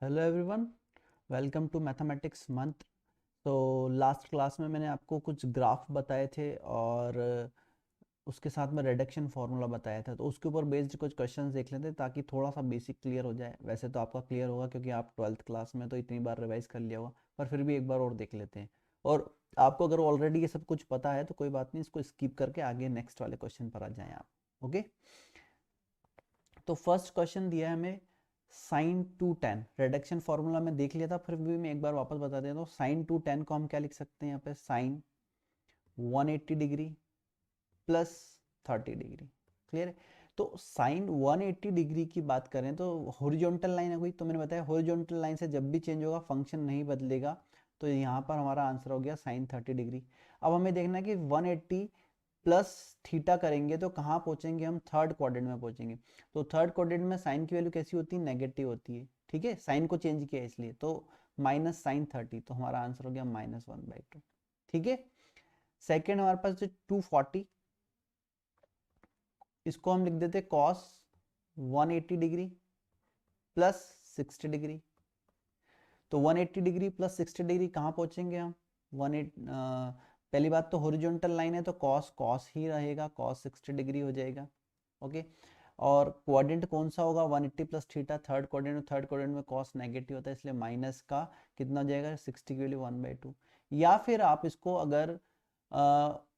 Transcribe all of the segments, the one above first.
Hello everyone, welcome to mathematics month. तो last class में मैंने आपको कुछ ग्राफ बताए थे और उसके साथ में रिडक्शन फार्मूला बताया था। तो उसके ऊपर बेस्ड कुछ क्वेश्चंस देख लेते हैं ताकि थोड़ा सा बेसिक क्लियर हो जाए। वैसे तो आपका क्लियर होगा क्योंकि आप 12th क्लास में तो इतनी बार रिवाइज कर लिया होगा, पर फिर भी एक बार और देख लेते हैं। और आपको अगर ऑलरेडी ये सब कुछ पता है तो कोई बात नहीं, इसको स्किप करके आगे नेक्स्ट वाले क्वेश्चन पर आ जाएं आप। ओके, तो फर्स्ट क्वेश्चन दिया है हमें sign to ten. Reduction formula में देख लिया था, फिर भी मैं एक बार वापस बता देता हूँ। साइन टू टेन को हम क्या लिख सकते हैं यहाँ पे? Sine 180 degree plus 30 degree. Clear है? तो साइन 180 डिग्री की बात करें तो हॉरिजॉन्टल लाइन है कोई, तो मैंने बताया हॉरिजॉन्टल लाइन से जब भी चेंज होगा फंक्शन नहीं बदलेगा। तो यहाँ पर हमारा आंसर हो गया साइन 30 डिग्री। अब हमें देखना है कि 180 प्लस थीटा करेंगे तो कहाँ पहुंचेंगे हम? थर्ड क्वाड्रेंट में पहुंचेंगे। तो थर्ड क्वाड्रेंट में साइन की वैल्यू कैसी होती है? नेगेटिव होती है। ठीक है, साइन को चेंज किया इसलिए, तो माइनस साइन 30, तो हमारा आंसर हो गया -1/2। ठीक है, सेकेंड हमारे पास जो 240, इसको हम लिख देते कॉस 180 डिग्री प्लस 60 डिग्री। तो 180 डिग्री प्लस 60 डिग्री कहाँ पहुंचेंगे हम? 180, पहली बात तो हॉरिजॉन्टल लाइन है तो कॉस कॉस ही रहेगा, कॉस 60 डिग्री हो जाएगा। ओके, और क्वाड्रेंट कौन सा होगा? 180 प्लस थीटा, थर्ड क्वाड्रेंट में। थर्ड क्वाड्रेंट में कॉस नेगेटिव होता है, इसलिए माइनस का कितना हो जाएगा? 60 की वैल्यू 1/2। या फिर आप इसको अगर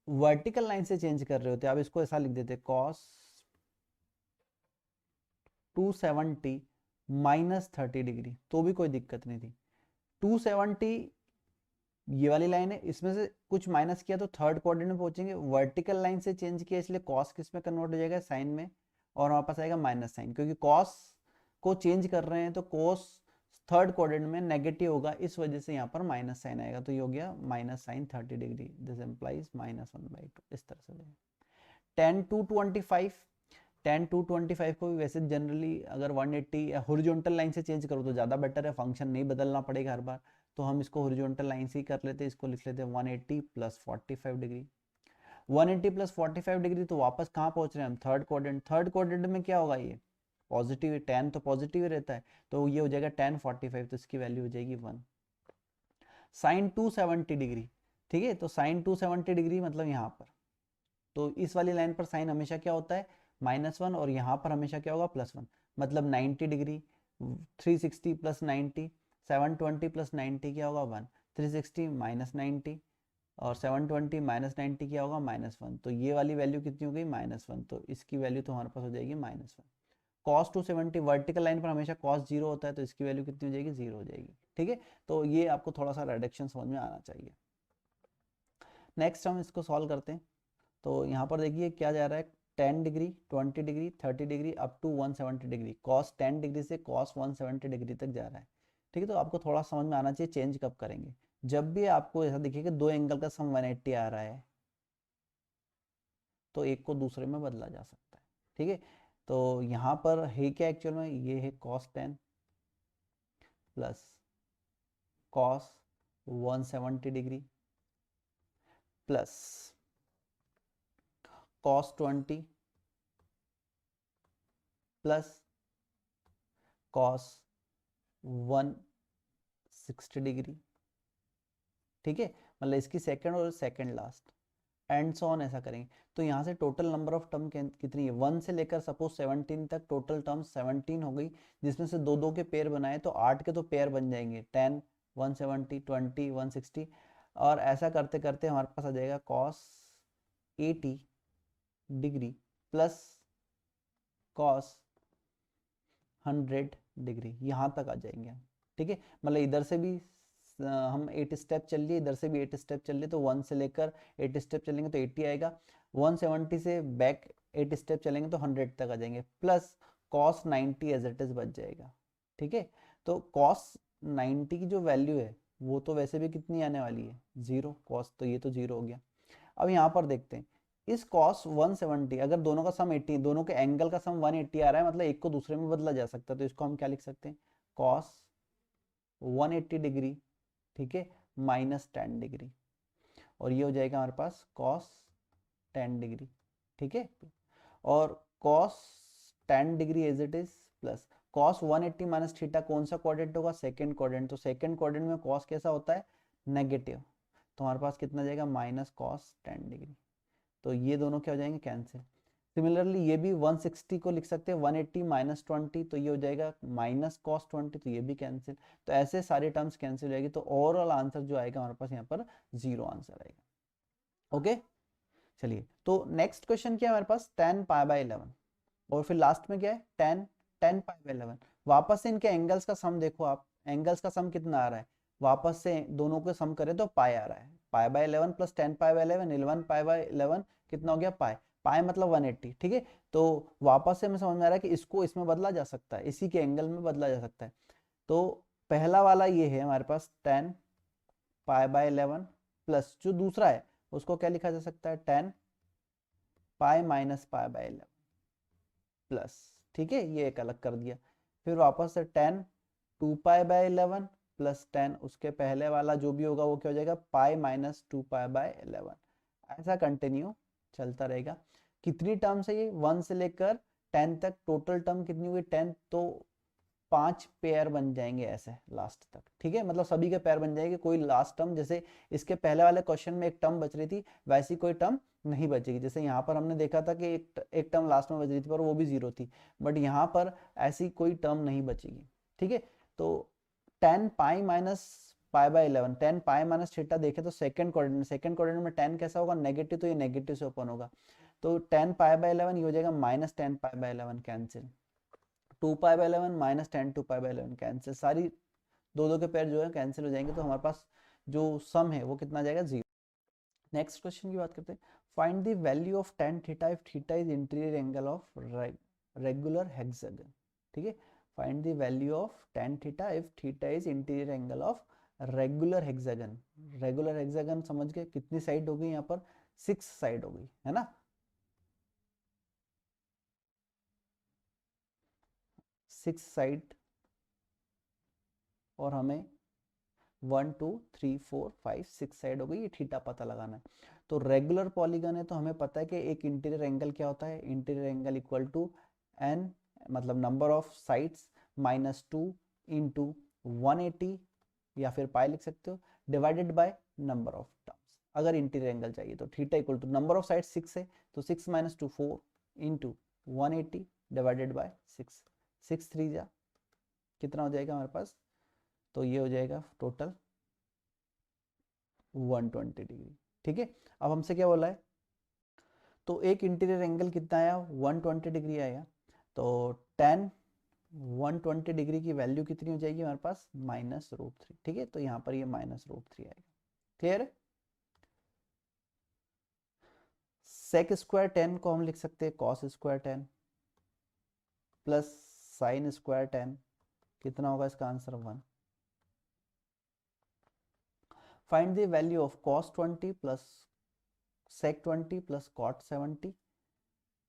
वर्टिकल लाइन से चेंज कर रहे होते, आप इसको ऐसा लिख देते कॉस 270 माइनस 30 डिग्री, तो भी कोई दिक्कत नहीं थी। 270 ये वाली लाइन है, इसमें से कुछ माइनस किया तो थर्ड क्वाड्रेंट में पहुंचेंगे। वर्टिकल लाइन से चेंज किया इसलिए कॉस किस में कन्वर्ट हो जाएगा? साइन में। और हमारे पास आएगा माइनस साइन, क्योंकि कॉस को चेंज कर रहे हैं तो कॉस थर्ड क्वाड्रेंट में नेगेटिव होगा, इस वजह से यहाँ पर माइनस साइन आएगा। तो ये हो गया minus sine 30 degree, this implies -1/2। इस तरह से 10 to 25, 10 to 25 को भी वैसे जनरली अगर 180 या हॉरिजॉन्टल लाइन से चेंज करो तो ज़्यादा बेटर है, फंक्शन नहीं बदलना पड़ेगा हर बार। तो हम इसको हॉरिजॉन्टल लाइन से ही कर लेते हैं, इसको लिख लेते हैं 180 प्लस 45 डिग्री। 180 प्लस 45 डिग्री, तो वापस कहाँ पहुंच रहे हैं हम? Third quadrant. थर्ड क्वाड्रेंट में क्या होगा? ये पॉजिटिव है, टेन तो पॉजिटिव ही रहता है, तो ये हो जाएगा 10/45, तो इसकी वैल्यू हो जाएगी 1। साइन 270 डिग्री, ठीक है, तो साइन 270 डिग्री मतलब यहाँ पर, तो इस वाली लाइन पर साइन हमेशा क्या होता है? -1, और यहाँ पर हमेशा क्या होगा? +1। मतलब 90 डिग्री, 360 प्लस 90, 720 प्लस 90 क्या होगा? 1। 360 माइनस 90 और 720 माइनस 90 क्या होगा? -1। तो ये वाली वैल्यू कितनी हो गई? -1। तो इसकी वैल्यू तो हमारे पास हो जाएगी -1। कॉस 270, वर्टिकल लाइन पर हमेशा कॉस 0 होता है, तो इसकी वैल्यू कितनी हो जाएगी? 0 हो जाएगी। ठीक है, तो ये आपको थोड़ा सा रिडक्शन समझ में आना चाहिए। नेक्स्ट हम इसको सॉल्व करते हैं। तो यहाँ पर देखिए क्या जा रहा है? 10 degree, 20 degree, 30 degree up to 170 degree. Cos 10 degree से कॉस 170 डिग्री तक जा रहा है। ठीक है, तो आपको थोड़ा समझ में आना चाहिए चेंज कब करेंगे। जब भी आपको ऐसा दिखे कि दो एंगल का सम 180 आ रहा है तो एक को दूसरे में बदला जा सकता है। ठीक है, तो यहाँ पर है क्या एक्चुअल में? ये है cos 10 plus cos 170 degree plus cos 20 plus cos 160 degree. ठीक है, मतलब इसकी सेकंड और second last and so on ऐसा करेंगे। तो यहाँ से टोटल नंबर ऑफ टर्म कितनी है? 1 से लेकर सपोज 17 तक टोटल टर्म 17 हो गई, जिसमें से दो दो के पेयर बनाए तो 8 के तो पेयर बन जाएंगे। 10, 170, 20, 160, और ऐसा करते करते हमारे पास आ जाएगा cos 80 degree plus cos 100 degree, यहाँ तक आ जाएंगे हम। ठीक है, मतलब इधर से भी हम 8 स्टेप चल लिए, इधर से भी 8 स्टेप चल लिए, तो 1 से लेकर 8 स्टेप चलेंगे तो 80 आएगा। 170 से बैक 8 स्टेप चलेंगे तो 100 तक आ जाएंगे, plus cos 90 as it is बच जाएगा। ठीक है, तो कॉस 90 की जो वैल्यू है वो तो वैसे भी कितनी आने वाली है? 0। कॉस तो ये तो 0 हो गया। अब यहाँ पर देखते हैं, इस cos 170, अगर दोनों का सम 80, दोनों के एंगल का सम 180 आ रहा है, मतलब एक को दूसरे में बदला जा सकता है, तो इसको हम क्या लिख सकते हैं? cos 180 डिग्री, ठीक है, -10 डिग्री, और ये हो जाएगा हमारे पास cos 10 डिग्री। ठीक है, और cos 10 degree as it is plus cos 180 minus theta कौन सा क्वाड्रेंट होगा, सेकंड क्वाड्रेंट। तो सेकंड क्वाड्रेंट में cos कैसा होता है, नेगेटिव। तो हमारे पास कितना जाएगा, माइनस cos 10 डिग्री। तो ये दोनों क्या हो जाएंगे, कैंसिल। सिमिलरली ये भी 160 को लिख सकते हैं 180 माइनस 20, तो ये हो जाएगा माइनस cos 20, तो ये भी कैंसिल। तो ऐसे सारे टर्म्स कैंसिल हो जाएगी। तो ओवरऑल आंसर जो आएगा हमारे पास यहाँ पर 0 आंसर आएगा। ओके चलिए, तो नेक्स्ट क्वेश्चन क्या है हमारे पास, tan पाई बाय 11, और फिर लास्ट में क्या है, tan पाई बाय 11। वापस से इनके एंगल्स का सम देखो आप, एंगल्स का सम कितना आ रहा है, वापस से दोनों को सम करें तो पाई आ रहा है, pi by 11 plus tan pi by 11, 11 pi by 11 कितना हो गया, पाई। पाई मतलब 180, ठीक है। तो वापस से हमें समझ में आ रहा है कि इसको इसमें बदला जा सकता है, इसी के एंगल में बदला जा सकता है। तो पहला वाला ये है हमारे पास tan पाई बाय 11 प्लस जो दूसरा है उसको क्या लिखा जा सकता है, tan pi minus pi by 11 plus, ठीक है, ये एक अलग कर दिया। फिर वापस से tan 2 pi by 11 plus tan उसके पहले वाला जो भी होगा वो क्या हो जाएगा, पाई माइनस 2 पाई बाय 11। ऐसा कंटिन्यू चलता रहेगा। कितनी टर्म्स है ये, 1 से लेकर 10 तक, टोटल टर्म कितनी हुई 10, तो 5 पेयर बन जाएंगे ऐसे लास्ट तक, ठीक है। मतलब सभी के पेयर बन जाएंगे, कोई लास्ट टर्म, जैसे इसके पहले वाले क्वेश्चन में एक टर्म बच रही थी वैसी कोई टर्म नहीं बचेगी। जैसे यहाँ पर हमने देखा था कि एक टर्म लास्ट में बच रही थी पर वो भी 0 थी, बट यहाँ पर ऐसी कोई टर्म नहीं बचेगी, ठीक है। तो tan pi minus pi by 11, tan pi minus theta देखे तो सेकंड क्वाड्रेंट में tan कैसा होगा, नेगेटिव, तो ये नेगेटिव से ओपन होगा। तो tan पाई बाय 11 ये हो जाएगा minus tan pi by 11, cancel. 2 pi by 11 minus tan 2 pi by 11 cancel. सारी दो दो के पेयर जो है कैंसिल हो जाएंगे। तो हमारे पास जो सम है वो कितना जाएगा, 0। नेक्स्ट क्वेश्चन की बात करते हैं, find the value of tan theta if theta is interior angle of regular hexagon, ठीक है। Find the value of tan theta if theta is interior angle of regular hexagon. Regular hexagon समझ गए, कितनी side हो गई यहाँ पर, 6 side हो गई है ना, 6 साइड, और हमें 1 2 3 4 5 6 साइड हो गई, ये थीटा पता लगाना है। तो रेगुलर पॉलीगन है तो हमें पता है कि एक इंटीरियर एंगल क्या होता है, interior angle equal to N, मतलब number of sides minus 2 into 180, या फिर पाई लिख सकते हो, divided by number of terms. अगर इंटीरियर एंगल चाहिए तो theta equal to number of side 6 है, तो 6 माइनस 2 4 इंटू 180 डिवाइडेड बाय 6, 6 3 जा कितना हो जाएगा हमारे पास, तो ये हो जाएगा टोटल 120 डिग्री, ठीक है। अब हमसे क्या बोला है, तो एक इंटीरियर एंगल कितना आया, 120 डिग्री आया। तो tan 120 डिग्री की वैल्यू कितनी हो जाएगी हमारे पास, -√3, ठीक है। तो यहाँ पर ये -√3 आएगा, क्लियर है। सेक स्क्वायर 10 को हम लिख सकते हैं cos square 10 plus sine square 10, कितना होगा इसका answer 1। Find the value of cos 20 plus sec 20 plus cot 70,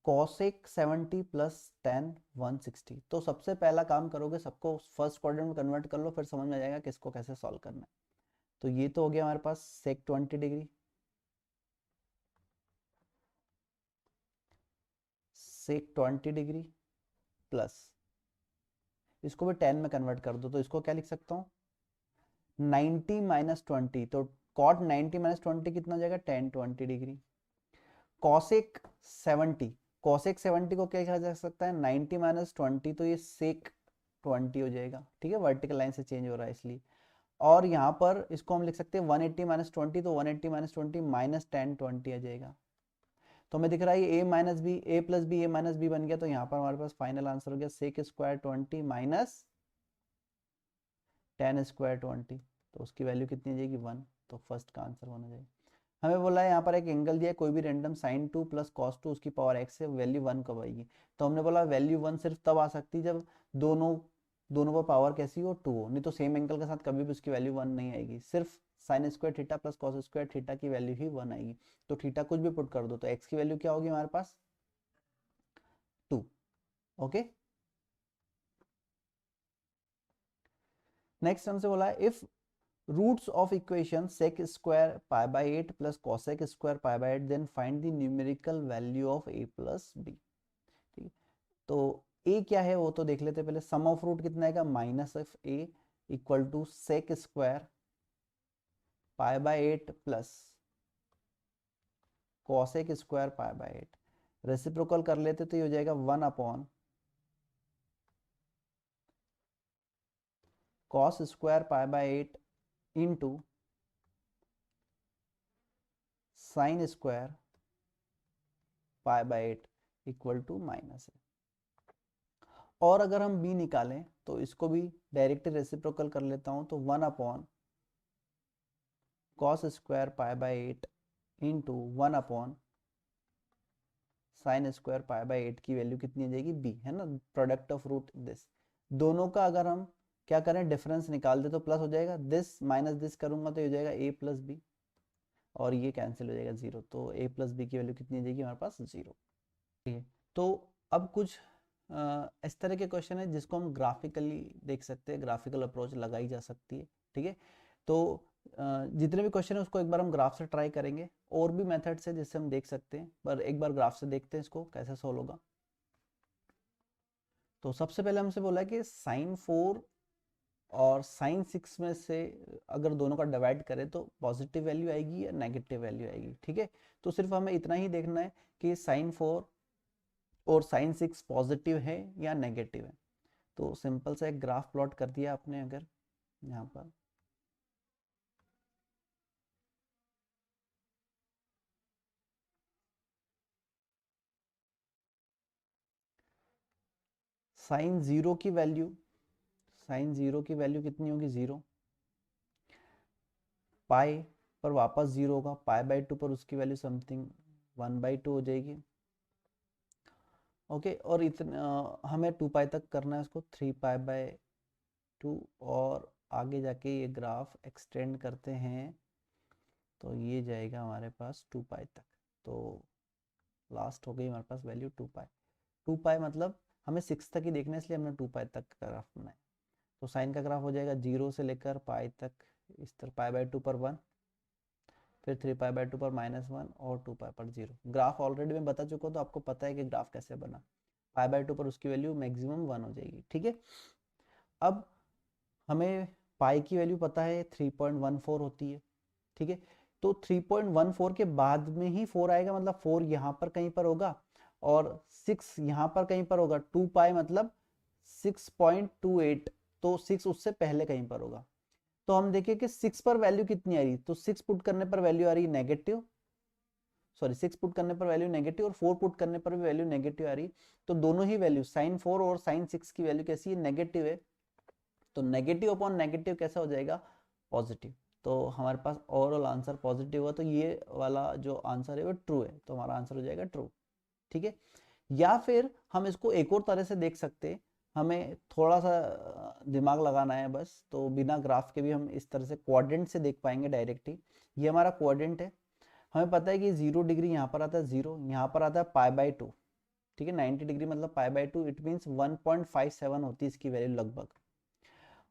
cosec 70 plus tan 160। तो सबसे पहला काम करोगे, सबको फर्स्ट क्वाड्रेंट में कन्वर्ट कर लो, फिर समझ में आ जाएगा कि इसको कैसे सॉल्व करना है। तो ये तो हो गया हमारे पास sec 20 degree, sec 20 degree plus, इसको भी tan में कन्वर्ट कर दो, तो इसको क्या लिख सकता हूँ, 90 माइनस 20, तो cot 90 माइनस 20 कितना हो जाएगा, tan 20 डिग्री। cosec 70, cosec 70 को क्या लिखा जा सकता है, 90 माइनस 20, तो ये sec 20 हो जाएगा, ठीक है, वर्टिकल लाइन से चेंज हो रहा है इसलिए। और यहाँ पर इसको हम लिख सकते हैं 180 माइनस 20, तो 180 माइनस 20 माइनस tan 20 आ जाएगा। तो हमें दिख रहा है ये a minus B, a plus B, a minus B बन गया। तो यहाँ पर हमारे पास फाइनल आंसर हो गया sec square 20 minus tan square 20, तो उसकी वैल्यू कितनी आ जाएगी, 1। तो फर्स्ट का आंसर 1 हो जाएगा। हमें बोला है यहाँ पर एक एंगल दिया है, कोई भी रैंडम sin 2 प्लस cos 2 उसकी पावर x है, वैल्यू 1 कब आएगी। तो हमने बोला वैल्यू 1 सिर्फ तब आ सकती है जब दोनों दोनों पर पावर कैसी हो, 2 हो, नहीं तो सेम एंगल के साथ कभी भी उसकी वैल्यू 1 नहीं आएगी। सिर्फ sin square theta plus cos square theta की वैल्यू ही 1 आएगी। तो थीटा कुछ भी पुट कर दो, तो x की वैल्यू क्या होगी हमारे पास, 2। ओके, नेक्स्ट हमसे बोला है if roots of equation sec square pi by 8 plus cosec square pi by 8 then find the numerical value of a plus b, ठीक है। तो ए क्या है वो तो देख लेते पहले। सम ऑफ रूट कितना आएगा, minus of A equal to sec square pi by 8 plus cosec square pi by 8। Reciprocal कर लेते तो ये हो जाएगा 1 upon cos square pi by 8 into sine square pi by 8 equal to minus है। और अगर हम b निकालें तो इसको भी डायरेक्ट रेसिप्रोकल कर लेता हूं, तो 1 upon cos square pi by 8 into 1 upon sine square pi by 8 की वैल्यू कितनी आ जाएगी, b है ना, प्रोडक्ट ऑफ रूट दिस। दोनों का अगर हम क्या करें, डिफरेंस निकाल दे तो प्लस हो जाएगा, दिस माइनस दिस करूंगा तो ये हो जाएगा a प्लस बी, और ये कैंसिल हो जाएगा 0, तो a प्लस बी की वैल्यू कितनी आ जाएगी हमारे पास, 0। ठीक है, तो अब कुछ इस तरह के क्वेश्चन है जिसको हम ग्राफिकली देख सकते हैं, ग्राफिकल अप्रोच लगाई जा सकती है। ठीक है, तो जितने भी क्वेश्चन है उसको एक बार हम ग्राफ से ट्राई करेंगे, और भी मेथड्स है जिससे हम देख सकते हैं, पर एक बार ग्राफ से देखते हैं इसको कैसे सोल्व होगा। तो सबसे पहले हमसे बोला है कि साइन 4 और साइन 6 में से अगर दोनों का डिवाइड करें तो पॉजिटिव वैल्यू आएगी या नेगेटिव वैल्यू आएगी। ठीक है, तो सिर्फ हमें इतना ही देखना है कि साइन 4 और साइन 6 पॉजिटिव है या नेगेटिव है। तो सिंपल सा एक ग्राफ प्लॉट कर दिया आपने, अगर यहाँ पर साइन 0 की वैल्यू, साइन 0 की वैल्यू कितनी होगी, 0। पाई पर वापस 0 होगा, पाई बाय 2 पर उसकी वैल्यू समथिंग 1/2 हो जाएगी। ओके, और इतना हमें 2 पाई तक करना है उसको, 3 पाई बाय 2, और आगे जाके ये ग्राफ एक्सटेंड करते हैं तो ये जाएगा हमारे पास 2 पाई तक। तो लास्ट हो गई हमारे पास वैल्यू 2 पाई। 2 पाई मतलब हमें 6 तक ही देखना है, इसलिए हमने 2 पाई तक का ग्राफ बनाया। तो साइन का ग्राफ हो जाएगा 0 से लेकर पाई तक, इस तरह पाई बाय 2 पर 1, फिर 3 पाई बाय 2 पर -1, और 2 पाई पर 0। ग्राफ ऑलरेडी मैं बता चुका हूँ, तो आपको पता है कि ग्राफ कैसे बना। पाई बाय 2 पर उसकी वैल्यू मैक्सिमम 1 हो जाएगी। ठीक है, अब हमें पाई की वैल्यू पता है 3.14 होती है। ठीक है, तो 3.14 के बाद में ही 4 आएगा, मतलब 4 यहाँ पर कहीं पर होगा और 6 यहाँ पर कहीं पर होगा। 2 पाई मतलब 6.28, तो 6 उससे पहले कहीं पर होगा। तो हम देखें कि 6 पर वैल्यू कितनी आ रही, तो 6 पुट करने पर वैल्यू आ रही नेगेटिव, सॉरी 6 पुट करने पर वैल्यू नेगेटिव और 4 पुट करने पर भी वैल्यू नेगेटिव आ रही। तो दोनों ही वैल्यू साइन 4 और साइन 6 की वैल्यू कैसी है, नेगेटिव है। तो नेगेटिव अपॉन नेगेटिव कैसा हो जाएगा, पॉजिटिव। तो हमारे पास ओवरऑल आंसर पॉजिटिव हुआ, तो ये वाला जो आंसर है वो ट्रू है, तो हमारा आंसर हो जाएगा ट्रू। ठीक है, या फिर हम इसको एक और तरह से देख सकते हैं, हमें थोड़ा सा दिमाग लगाना है बस, तो बिना ग्राफ के भी हम इस तरह से क्वाड्रेंट से देख पाएंगे डायरेक्ट ही। ये हमारा क्वाड्रेंट है, हमें पता है कि 0 डिग्री यहाँ पर आता है 0, यहाँ पर आता है पाई बाय 2। ठीक है, 90 डिग्री मतलब पाई बाय 2, इट मीन्स 1.57 होती है इसकी वैल्यू लगभग।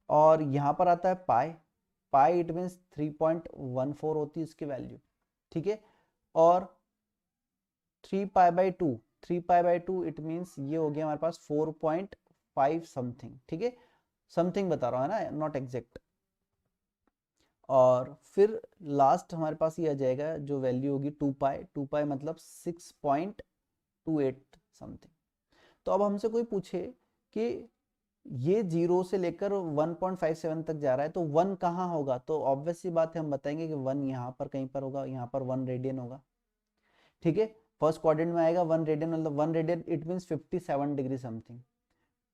और यहाँ पर आता है पाई, पाई इट मीन्स 3.14 होती है इसकी वैल्यू। ठीक है, और 3 pi by 2, 3 pi by 2 it means ये हो गया हमारे पास 4.5 समथिंग। ठीक है, समथिंग बता रहा हूँ है ना, नॉट एग्जैक्ट। और फिर लास्ट हमारे पास ये आ जाएगा जो वैल्यू होगी 2 पाई, 2 पाई मतलब 6.28 समथिंग। तो अब हमसे कोई पूछे कि ये 0 से लेकर 1.57 तक जा रहा है, तो 1 कहाँ होगा, तो ऑब्वियस सी बात है हम बताएंगे कि 1 यहाँ पर कहीं पर होगा, यहाँ पर 1 रेडियन होगा। ठीक है, फर्स्ट क्वाड्रेंट में आएगा 1 रेडियन, मतलब 1 radian it means 57 degree something.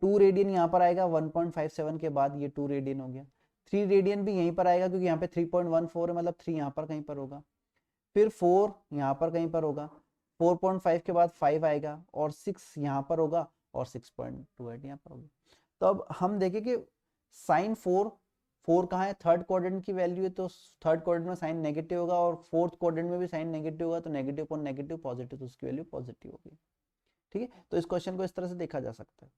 2 radian यहाँ पर आएगा 1.57 के बाद, ये 2 रेडियन हो गया। 3 रेडियन भी यहीं पर आएगा क्योंकि यहाँ पे 3.14 है, मतलब 3 यहाँ पर कहीं पर होगा। फिर 4 यहाँ पर कहीं पर होगा, 4.5 के बाद 5 आएगा, और 6 यहाँ पर होगा, और 6.28 यहाँ पर होगा। तो अब हम देखें कि साइन 4 कहाँ है, थर्ड क्वाड्रेंट की वैल्यू है, तो थर्ड क्वाड्रेंट में साइन नेगेटिव होगा, और फोर्थ क्वाड्रेंट में भी साइन नेगेटिव होगा, तो नेगेटिव अपॉन नेगेटिव पॉजिटिव, तो उसकी वैल्यू पॉजिटिव होगी। ठीक है, तो इस क्वेश्चन को इस तरह से देखा जा सकता है।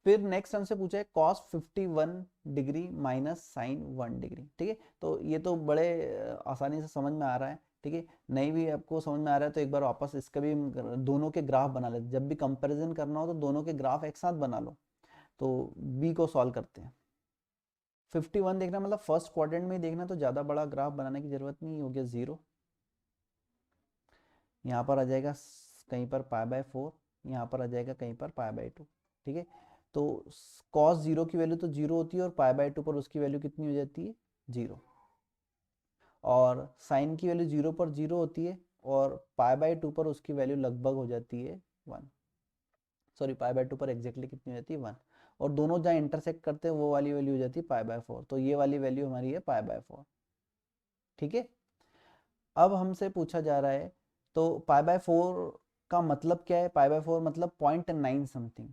फिर नेक्स्ट हमसे पूछा है cos 51 डिग्री माइनस साइन 1 डिग्री। ठीक है, तो ये तो बड़े आसानी से समझ में आ रहा है ठीक है, नहीं भी आपको समझ में आ रहा है तो एक बार वापस इसका भी दोनों के ग्राफ बना लेते, जब भी कंपैरिजन करना हो तो दोनों के ग्राफ एक साथ बना लो। तो बी को सॉल्व करते हैं। 51 देखना मतलब फर्स्ट क्वाड्रेंट में ही देखना, तो ज़्यादा बड़ा ग्राफ बनाने की जरूरत नहीं, हो गया 0। यहाँ पर आ जाएगा कहीं पर π/4, यहाँ पर आ जाएगा कहीं पर π/2। ठीक है, तो cos 0 की वैल्यू तो 0 होती है और π/2 पर उसकी वैल्यू कितनी हो जाती है, 0। और साइन की वैल्यू 0 पर 0 होती है और π/2 पर उसकी वैल्यू लगभग हो जाती है 1। सॉरी, π/2 पर एग्जैक्टली कितनी हो जाती है, 1। और दोनों जहाँ इंटरसेक्ट करते हैं वो वाली वैल्यू हो जाती है π/4, तो ये वाली वैल्यू हमारी है π/4। ठीक है, अब हमसे पूछा जा रहा है तो π/4 का मतलब क्या है, π/4 मतलब 0.9 समथिंग।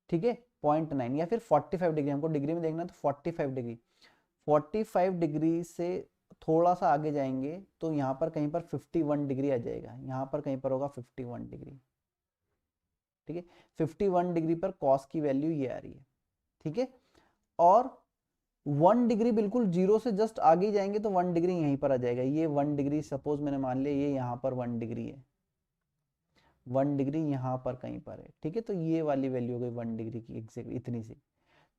ठीक है, 0.9 या फिर 45 डिग्री, हमको डिग्री में देखना है तो 45 डिग्री। 45 डिग्री से थोड़ा सा आगे जाएंगे तो यहाँ पर कहीं पर 51 डिग्री आ जाएगा, यहाँ पर कहीं पर होगा 51 डिग्री। ठीक है, 51 डिग्री पर कॉस की वैल्यू ये आ रही है। ठीक है, और 1 डिग्री बिल्कुल 0 से जस्ट आगे जाएंगे तो 1 डिग्री यहीं पर आ जाएगा, ये 1 डिग्री सपोज मैंने मान लिया ये यहाँ पर 1 डिग्री है, 1 डिग्री यहाँ पर कहीं पर है। ठीक है, तो ये वाली वैल्यू हो गई 1 डिग्री की एग्जैक्ट इतनी सी।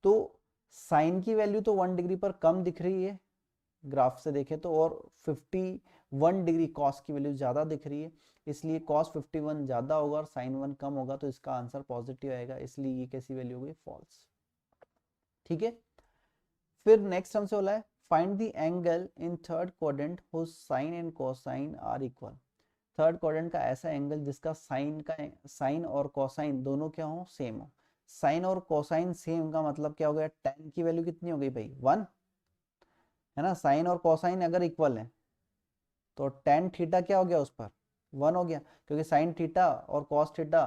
तो साइन की वैल्यू तो 1 डिग्री पर कम दिख रही है ग्राफ से देखें तो, और 51 डिग्री कॉस की वैल्यू ज़्यादा दिख रही है, इसलिए कॉस 51 ज़्यादा होगा और साइन 1 कम होगा, तो इसका आंसर पॉजिटिव आएगा, इसलिए ये कैसी वैल्यू हो गई, फॉल्स। ठीक है, फिर नेक्स्ट हमसे बोला है find the angle in third quadrant whose sine and cosine are equal. Third quadrant का ऐसा एंगल जिसका साइन और कोसाइन दोनों क्या हो, सेम हो। साइन और कोसाइन सेम का मतलब क्या हो गया, tan की वैल्यू कितनी हो गई भाई, 1 है ना। साइन और कोसाइन अगर इक्वल है तो tan थीटा क्या हो गया उस पर, 1 हो गया, क्योंकि साइन थीटा और कॉस थीटा,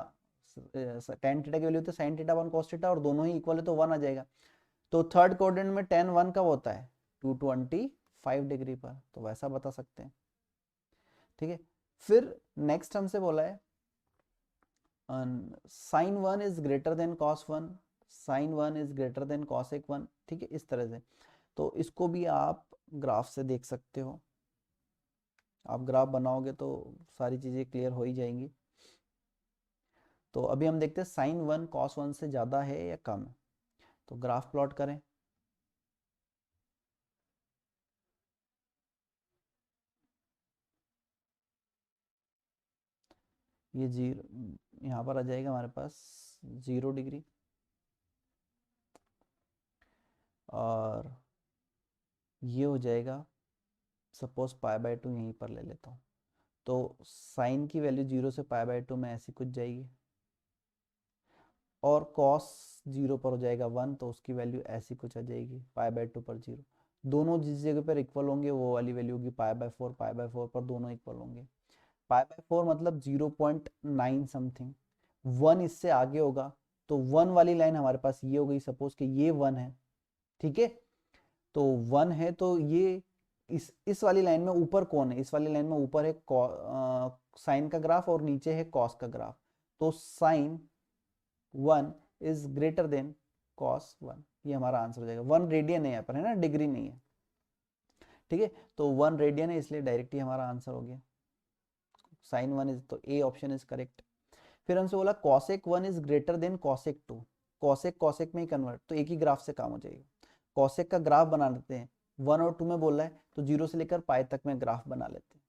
tan थीटा की वैल्यू तो साइन थीटा 1 कॉस थीटा, और दोनों ही इक्वल है तो 1 आ जाएगा। तो थर्ड क्वाड्रेंट में tan 1 कब होता है, 225 डिग्री पर, तो वैसा बता सकते हैं। ठीक है, फिर नेक्स्ट हमसे बोला है sine 1 is greater than cos 1, sine 1 is greater than cosec 1। ठीक है, इस तरह से, तो इसको भी आप ग्राफ से देख सकते हो। आप ग्राफ बनाओगे तो सारी चीज़ें क्लियर हो ही जाएंगी। तो अभी हम देखते हैं साइन 1 कॉस 1 से ज़्यादा है या कम है, तो ग्राफ प्लॉट करें। ये 0 यहाँ पर आ जाएगा हमारे पास 0 डिग्री, और ये हो जाएगा सपोज π/2, यहीं पर ले लेता हूँ, तो साइन की वैल्यू 0 से π/2 में ऐसी कुछ जाएगी, और कॉस 0 पर हो जाएगा 1, तो उसकी वैल्यू ऐसी कुछ आ जाएगी π/2 पर 0। दोनों जिस जगह पर इक्वल होंगे वो वाली वैल्यू होगी π/4, π/4 पर दोनों इक्वल होंगे। π/4 मतलब 0.9 समथिंग, 1 इससे आगे होगा, तो 1 वाली लाइन हमारे पास ये हो गई, सपोज कि ये 1 है। ठीक है, तो 1 है तो ये इस वाली लाइन में ऊपर कौन है, इस वाली लाइन में ऊपर है साइन का ग्राफ और नीचे है कॉस का ग्राफ, तो sine 1 is greater than cos 1, ये हमारा आंसर हो जाएगा। 1 रेडियन है यहाँ पर, है ना, डिग्री नहीं है। ठीक है, तो 1 रेडियन है, इसलिए डायरेक्ट ही हमारा आंसर हो गया साइन 1 इज, तो ए ऑप्शन इज करेक्ट। फिर हमसे बोला cosec 1 is greater than cosec 2, cosec cosec में ही कन्वर्ट, तो एक ही ग्राफ से काम हो जाएगा। कॉसेक का ग्राफ बना लेते हैं, 1 और 2 में बोल रहा है तो 0 से लेकर पाई तक में ग्राफ बना लेते हैं।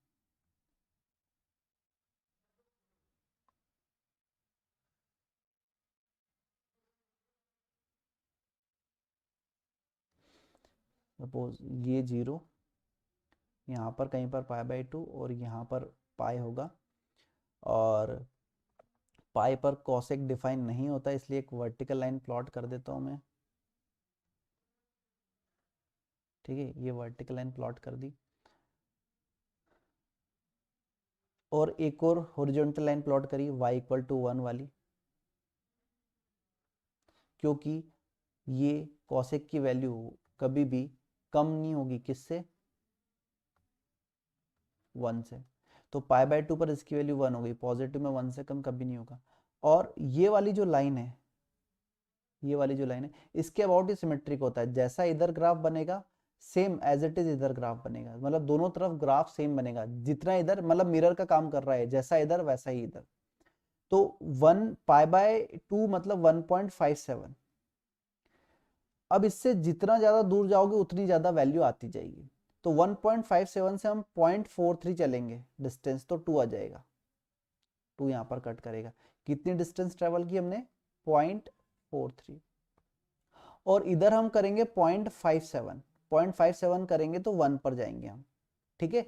सपोज ये 0, यहाँ पर कहीं पर π/2 और यहाँ पर पाई होगा, और पाई पर कॉसेक डिफाइन नहीं होता, इसलिए एक वर्टिकल लाइन प्लॉट कर देता हूँ मैं। ठीक है, ये वर्टिकल लाइन प्लॉट कर दी, और एक और हॉरिजॉन्टल लाइन प्लॉट करी y=1 वाली, क्योंकि ये कॉसेक की वैल्यू कभी भी कम नहीं होगी, किससे, 1 से, तो π/2 पर इसकी वैल्यू 1 हो गई, पॉजिटिव में 1 से कम कभी नहीं होगा। और ये वाली जो लाइन है, ये वाली जो लाइन है, इसके अबाउट ही सिमेट्रिक होता है, जैसा इधर ग्राफ बनेगा सेम एज इट इज इधर ग्राफ बनेगा, मतलब दोनों तरफ ग्राफ सेम बनेगा, जितना इधर मतलब मिरर का काम कर रहा है, जैसा इधर वैसा ही इधर। तो 1 π/2 मतलब 1.57। अब इससे जितना ज्यादा दूर जाओगे उतनी ज्यादा वैल्यू आती जाएगी। तो 1.57 से हम 0.43 चलेंगे डिस्टेंस, तो 2 आ जाएगा, 2 यहाँ पर कट करेगा। कितनी डिस्टेंस ट्रेवल की हमने? 0.43। और इधर हम करेंगे 0.57, 0.57 करेंगे तो 1 पर जाएंगे हम, ठीक है।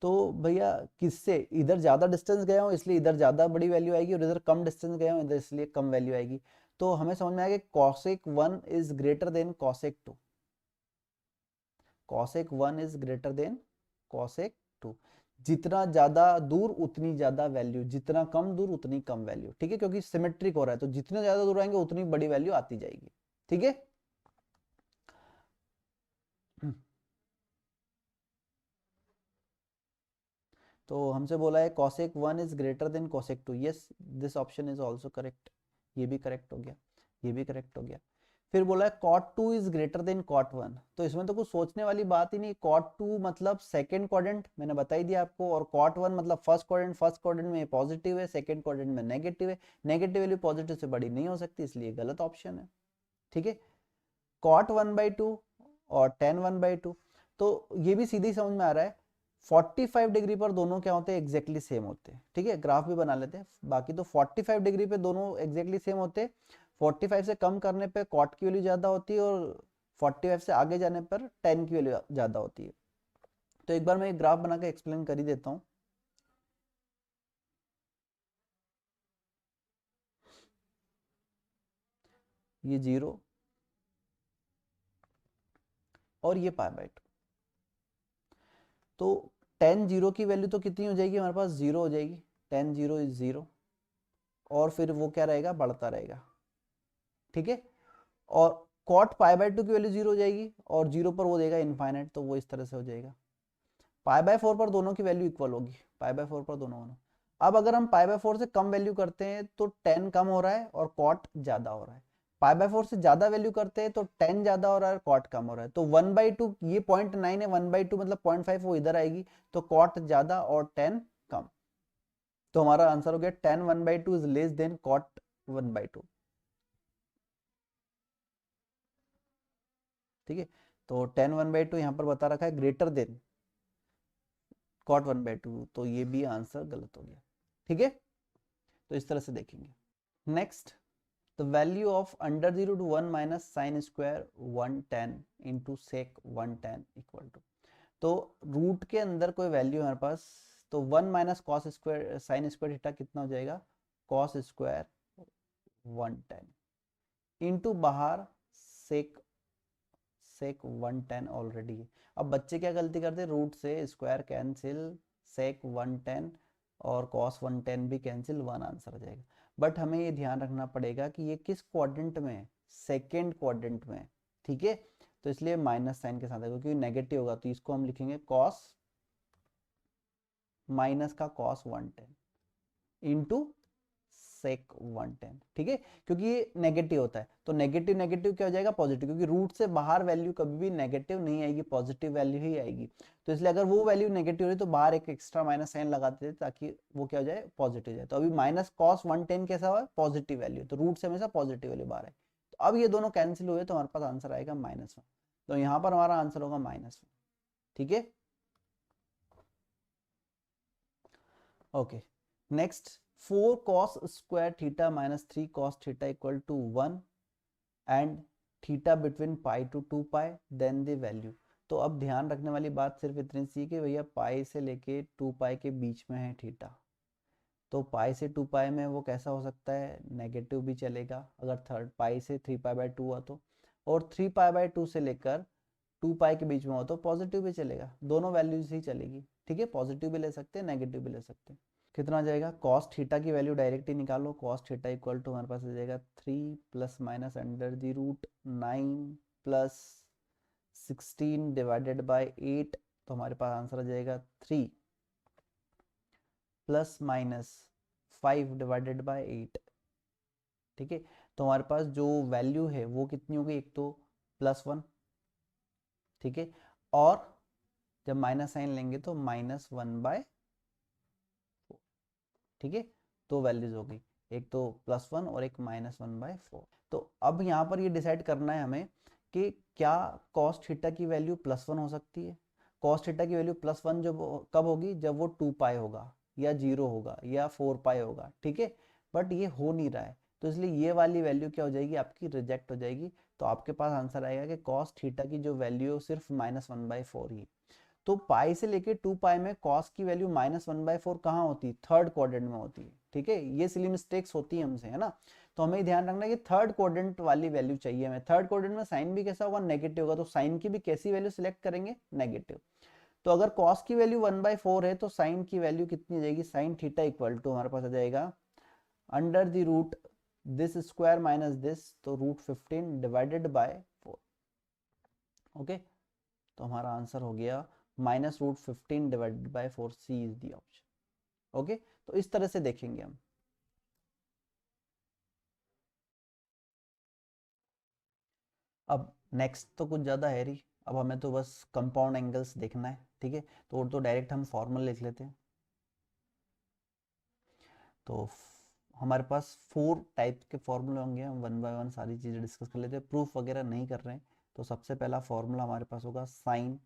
तो भैया किससे, इधर ज्यादा डिस्टेंस गया हूँ इसलिए इधर ज्यादा बड़ी वैल्यू आएगी, और इधर कम डिस्टेंस गया हूँ इधर इसलिए कम वैल्यू आएगी। तो हमें समझ में आ गया cosec 1 is greater then cosec 2, cosec 1 is greater then cosec 2। जितना ज्यादा दूर उतनी ज्यादा वैल्यू, जितना कम दूर उतनी कम वैल्यू, ठीक है, क्योंकि सिमेट्रिक हो रहा है, तो जितने ज्यादा दूर आएंगे उतनी बड़ी वैल्यू आती जाएगी, ठीक है। तो हमसे बोला है cosec 1 is greater then cosec 2, yes this option is also correct, ये भी करेक्ट हो गया, ये भी करेक्ट हो गया। फिर बोला है cot 2 is greater then cot 1, तो इसमें तो कुछ सोचने वाली बात ही नहीं, cot 2 मतलब सेकंड क्वाड्रेंट, मैंने बता ही दिया आपको, और cot 1 मतलब फर्स्ट क्वाड्रेंट, फर्स्ट क्वाड्रेंट में पॉजिटिव है, सेकंड क्वाड्रेंट में नेगेटिव है, नेगेटिव वैल्यू पॉजिटिव से बड़ी नहीं हो सकती, इसलिए गलत ऑप्शन है, ठीक है। cot 1/2 और tan 1/2, तो ये भी सीधे समझ में आ रहा है, 45 डिग्री पर दोनों क्या होते हैं? एग्जैक्टली सेम होते हैं, ठीक है। ग्राफ भी बना लेते हैं बाकी, तो 45 डिग्री पे दोनों एग्जैक्टली सेम होते हैं। 45 से कम करने पे cot की वैल्यू ज्यादा होती है, और 45 से आगे जाने पर tan की वैल्यू ज्यादा होती है। तो एक बार मैं एक ग्राफ बना के एक्सप्लेन कर ही देता हूँ। ये 0 और ये π/2, तो tan 0 की वैल्यू तो कितनी हो जाएगी हमारे पास? 0 हो जाएगी, tan 0 इज 0, और फिर वो क्या रहेगा? बढ़ता रहेगा, ठीक है। और cot π/2 की वैल्यू 0 हो जाएगी, और 0 पर वो देगा इनफाइनाइट, तो वो इस तरह से हो जाएगा। π/4 पर दोनों की वैल्यू इक्वल होगी, π/4 पर दोनों होना। अब अगर हम π/4 से कम वैल्यू करते हैं तो tan कम हो रहा है और cot ज्यादा हो रहा है, π/4 से ज्यादा वैल्यू करते हैं तो tan ज्यादा हो रहा है, cot कम हो रहा है। तो 1/2, ये 0.9 है, 1/2 मतलब 0.5, वो इधर आएगी, तो cot ज्यादा और tan कम। तो हमारा आंसर हो गया tan 1/2 is less than cot 1/2, ठीक है। तो tan 1/2 यहाँ पर बता रखा है ग्रेटर देन cot 1/2, तो ये भी आंसर गलत हो गया, ठीक है। तो इस तरह से देखेंगे। Next, the value of √1 minus sine square 1tan into sec 1tan equal to, तो रूट के अंदर कोई वैल्यू हमारे पास, तो 1 minus cos square sine square theta कितना हो जाएगा? कॉस स्क्वायर 1tan इंटू बाहर सेक सेक 1tan ऑलरेडी है। अब बच्चे क्या गलती करते हैं? रूट से स्क्वायर कैंसिल, सेक 1tan और कॉस 1tan भी कैंसिल, 1 आंसर आ जाएगा। बट हमें ये ध्यान रखना पड़ेगा कि ये किस क्वाड्रेंट में है? सेकेंड क्वाड्रेंट में, ठीक है। तो इसलिए माइनस साइन के साथ है, क्योंकि नेगेटिव होगा, तो इसको हम लिखेंगे कॉस माइनस का cos 1tan into sec 1tan, ठीक है, क्योंकि ये नेगेटिव होता है, तो नेगेटिव नेगेटिव क्या हो जाएगा? पॉजिटिव, क्योंकि रूट से बाहर वैल्यू कभी भी नेगेटिव नहीं आएगी, पॉजिटिव वैल्यू ही आएगी। तो इसलिए अगर वो वैल्यू नेगेटिव रही तो बाहर एक एक्स्ट्रा माइनस साइन लगाते थे ताकि वो क्या हो जाए? पॉजिटिव जाए। तो अभी माइनस कॉस 1tan कैसा हुआ? पॉजिटिव वैल्यू, तो रूट से हमेशा पॉजिटिव वैल्यू बाहर है। तो अब ये दोनों कैंसिल हुए तो हमारे पास आंसर आएगा -1, तो यहाँ पर हमारा आंसर होगा -1, ठीक है। Okay, next, 4 cos square theta minus 3 cos theta equal to 1 and theta between pi to 2 pi, then the value। तो अब ध्यान रखने वाली बात सिर्फ इतनी सी कि भैया पाई से लेके 2 पाई के बीच में है थीटा, तो पाई से 2 पाई में वो कैसा हो सकता है? नेगेटिव भी चलेगा अगर थर्ड पाई से 3 पाई/2 हुआ तो, और 3 पाई/2 से लेकर 2 पाई के बीच में हो तो पॉजिटिव भी चलेगा, दोनों वैल्यूज ही चलेगी, ठीक है। पॉजिटिव भी ले सकते हैं, नेगेटिव भी ले सकते हैं। कितना आ जाएगा? कॉस थीटा की वैल्यू डायरेक्ट ही निकालो, कॉस थीटा इक्वल टू हमारे पास आ जाएगा 3 plus minus √9 plus 16 divided by 8, तो हमारे पास आंसर आ जाएगा 3 प्लस माइनस 5 डिवाइडेड बाय 8, ठीक है। तो हमारे पास जो वैल्यू है वो कितनी होगी? एक तो +1, ठीक है, और जब माइनस साइन लेंगे तो -1/4, ठीक है, दो वैल्यूज हो गई, एक तो +1 और एक -1/4। तो अब यहाँ पर ये डिसाइड करना है हमें कि क्या कॉस थीटा की वैल्यू +1 हो सकती है। कॉस थीटा की वैल्यू +1 जब कब होगी, जब वो 2π होगा या 0 होगा या 4π होगा, ठीक है, बट ये हो नहीं रहा है, तो इसलिए ये वाली वैल्यू क्या हो जाएगी, आपकी रिजेक्ट हो जाएगी। तो आपके पास आंसर आएगा कि कॉस थीटा की जो वैल्यू है सिर्फ -1/4 ही। तो पाई से लेके 2π में कॉस की वैल्यू -1/4 कहाँ होती है, थर्ड क्वाड्रेंट में होती है, ठीक है, ये सिली मिस्टेक्स होती है हमसे, है ना। तो हमें ध्यान रखना है कि थर्ड क्वाड्रेंट वाली वैल्यू चाहिए हमें। थर्ड क्वाड्रेंट में साइन भी कैसा होगा, नेगेटिव होगा, तो साइन की भी कैसी वैल्यू सिलेक्ट करेंगे, नेगेटिव। तो अगर कॉस की वैल्यू 1/4 है तो साइन की वैल्यू कितनी जाएगी, साइन थीटा इक्वल टू हमारे पास आ जाएगा √, दिस स्क्वायर माइनस दिस, तो √15 डिवाइडेड बाय 4। ओके, तो हमारा आंसर हो गया -√15 divided by 4, C is the option. Okay, तो इस तरह से देखेंगे हम। अब नेक्स्ट तो कुछ ज़्यादा है ही, अब हमें तो बस कंपाउंड एंगल्स देखना है, ठीक है, तो डायरेक्ट हम फॉर्मूला लिख लेते हैं। तो हमारे पास 4 टाइप के फॉर्मूले होंगे, हम 1 बाय 1 सारी चीज़ें डिस्कस कर लेते हैं, प्रूफ वगैरह नहीं कर रहे हैं। तो सबसे पहला फॉर्मूला हमारे पास होगा sine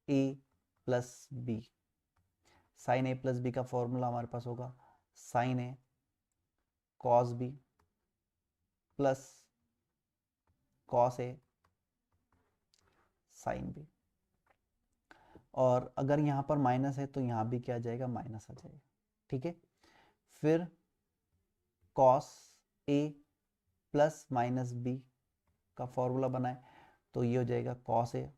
A plus B. Sign A plus B का फॉर्मूला हमारे पास होगा sine A cos B plus cos A sine B. और अगर यहाँ पर माइनस है तो यहाँ भी क्या आ जाएगा, माइनस आ जाएगा, ठीक है। फिर cos A plus minus B का फॉर्मूला बनाए तो ये हो जाएगा cos A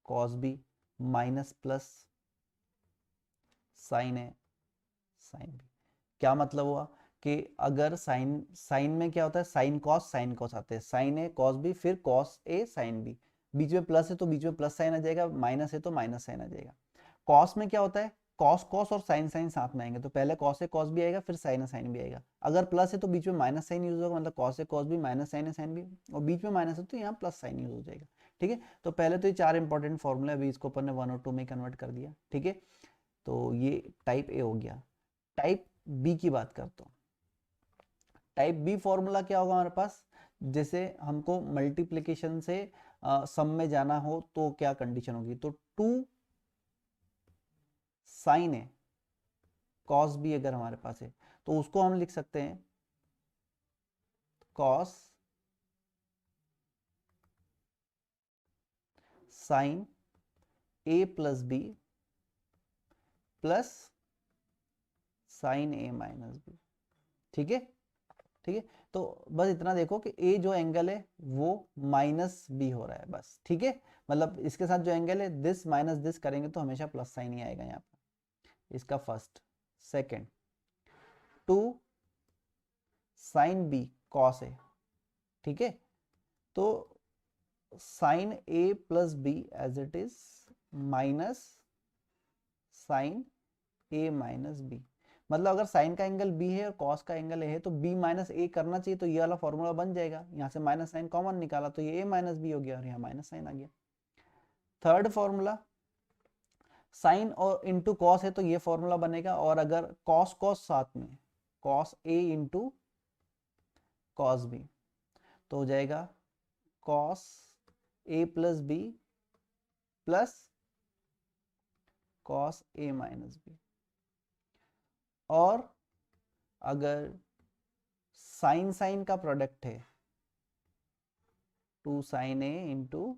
cos B minus plus sine A sine B. क्या मतलब हुआ कि अगर साइन साइन में क्या होता है, साइन कॉस आते हैं, साइन ए कॉस बी फिर कॉस ए साइन बी, बीच में प्लस है तो बीच में प्लस साइन आ जाएगा, माइनस है तो माइनस साइन आ जाएगा। कॉस में क्या होता है, कॉस कॉस और साइन साइन साथ में आएंगे, तो पहले कॉस ए कॉस भी आएगा फिर साइन ए साइन भी आएगा। अगर प्लस है तो बीच में माइनस साइन यूज होगा, मतलब कॉस ए कॉस भी माइनस साइन ए साइन भी, और बीच में माइनस है तो यहाँ प्लस साइन यूज हो जाएगा, ठीक है। तो पहले तो ये 4 इंपॉर्टेंट फॉर्मूले, अभी इसको अपन ने 1 और 2 में कन्वर्ट कर दिया, ठीक है। तो ये टाइप ए हो गया। टाइप बी की बात करता हूँ। टाइप बी फॉर्मूला क्या होगा हमारे पास, जैसे हमको मल्टीप्लिकेशन से सम में जाना हो तो क्या कंडीशन होगी, तो 2 साइन ए कॉस बी अगर हमारे पास है तो उसको हम लिख सकते हैं cos sine A plus B plus sine A minus B, ठीक है, ठीक है। तो बस इतना देखो कि ए जो एंगल है वो माइनस बी हो रहा है, बस, ठीक है। मतलब इसके साथ जो एंगल है दिस माइनस दिस करेंगे तो हमेशा प्लस साइन ही आएगा यहाँ पर, इसका first. Second, 2 sine B cos A, ठीक है। तो sine A plus B as it is minus sine A minus B. मतलब अगर साइन का एंगल बी है और कॉस का एंगल ए है तो बी माइनस ए करना चाहिए, तो ये वाला फॉर्मूला बन जाएगा। यहाँ से माइनस साइन कॉमन निकाला तो ये ए माइनस बी हो गया और यहाँ माइनस साइन आ गया। थर्ड फॉर्मूला, साइन और इंटू कॉस है तो ये फॉर्मूला बनेगा, और अगर कॉस कॉस साथ में, cos A into cos B, तो हो जाएगा cos A plus B plus cos A minus B. और अगर साइन साइन का प्रोडक्ट है 2 sign A into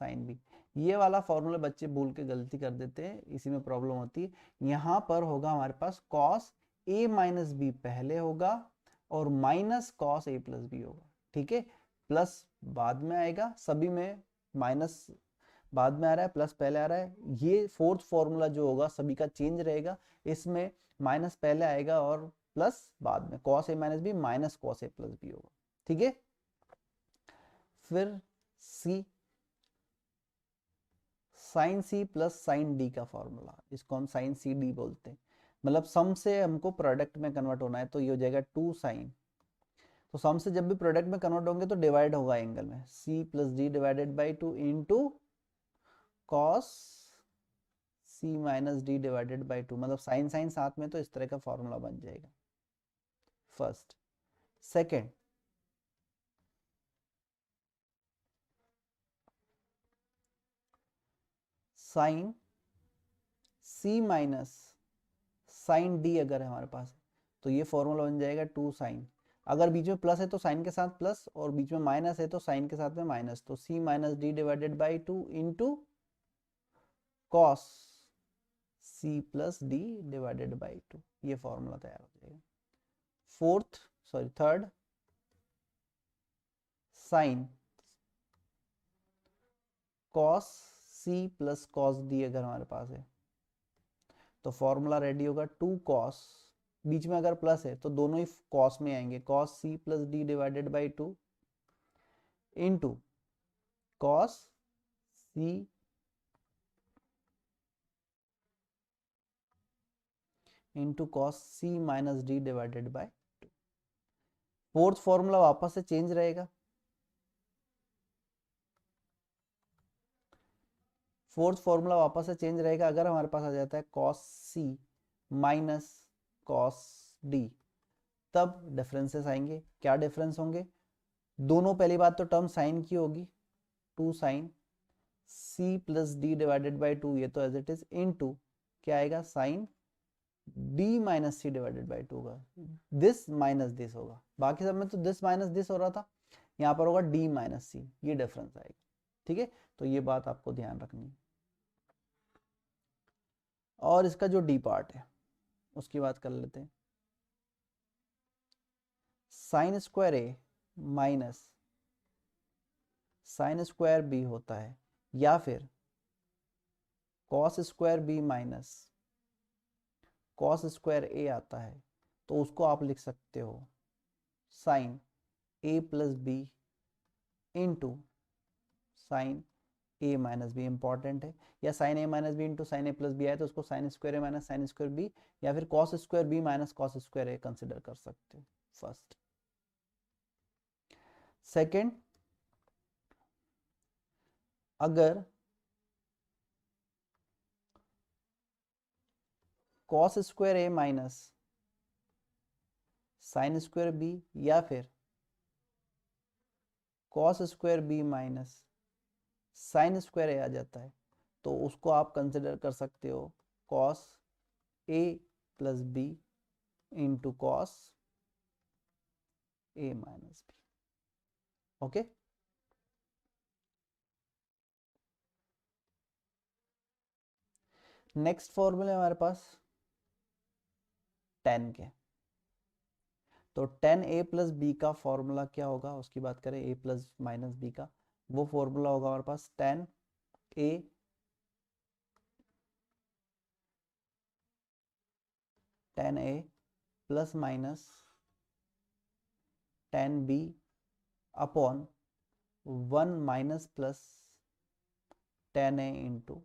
sine B, ये वाला फॉर्मूला बच्चे भूल के गलती कर देते हैं, इसी में प्रॉब्लम होती है। यहाँ पर होगा हमारे पास कॉस ए माइनस बी पहले होगा और minus cos A plus B होगा, ठीक है। प्लस बाद में आएगा, सभी में माइनस बाद में आ रहा है, प्लस पहले आ रहा है। ये फोर्थ फॉर्मूला जो होगा सभी का चेंज रहेगा, इसमें माइनस पहले आएगा और प्लस बाद में, cos A minus B minus cos A plus B होगा, ठीक है। फिर C, sine C plus sine D का फॉर्मूला, इसको हम साइन सी डी बोलते हैं। मतलब सम से हमको प्रोडक्ट में कन्वर्ट होना है, तो ये हो जाएगा 2 साइन तो सम से जब भी प्रोडक्ट में कन्वर्ट होंगे तो डिवाइड होगा एंगल में, C plus D divided by 2 into cos C minus D divided by 2, मतलब साइन साइन साथ में, तो इस तरह का फॉर्मूला बन जाएगा first. Second, sign C minus sine D अगर है हमारे पास, तो ये फॉर्मूला बन जाएगा 2 साइन, अगर बीच में प्लस है तो साइन के साथ प्लस, और बीच में माइनस है तो साइन के साथ में माइनस, तो C minus D divided by 2 into cos C plus D divided by 2, ये फॉर्मूला तैयार हो जाएगा। Third, sine cos C plus cos D अगर हमारे पास है, तो फॉर्मूला रेडी होगा 2 कॉस, बीच में अगर प्लस है तो दोनों ही कॉस में आएंगे, cos C plus D divided by 2 into cos C into cos C minus D divided by 2। Fourth formula वापस से चेंज रहेगा, अगर हमारे पास आ जाता है cos C minus cos D, तब डिफरेंसेस आएंगे। क्या डिफरेंस होंगे? दोनों, पहली बात तो टर्म साइन की होगी, 2 sine C plus D divided by 2, ये तो एज इट इज, इनटू क्या आएगा, sine D minus C divided by 2 होगा, दिस माइनस दिस होगा, बाकी सब में तो दिस माइनस दिस हो रहा था, यहाँ पर होगा डी माइनस सी, ये डिफरेंस आएगा। ठीक है, तो ये बात आपको ध्यान रखनी है। और इसका जो डी पार्ट है उसकी बात कर लेते हैं। Sine square A minus sine square B होता है, या फिर cos square B minus cos square A आता है, तो उसको आप लिख सकते हो sine A plus B into sine A minus B, important है, या sine A minus B into sine A plus B आए तो उसको sine square A minus sine square B, या फिर cos square B minus cos square ए consider कर सकते हो फर्स्ट। सेकेंड, अगर cos square A minus sine square B, या फिर cos square B minus sine square A आ जाता है, तो उसको आप कंसिडर कर सकते हो cos A plus B into cos A minus B. Okay, next फॉर्मूले हमारे पास tan के, तो tan a प्लस बी का फॉर्मूला क्या होगा, उसकी बात करें, a प्लस माइनस बी का, वो फॉर्मूला होगा हमारे पास tan a plus minus tan b upon 1 minus plus tan a into tan b।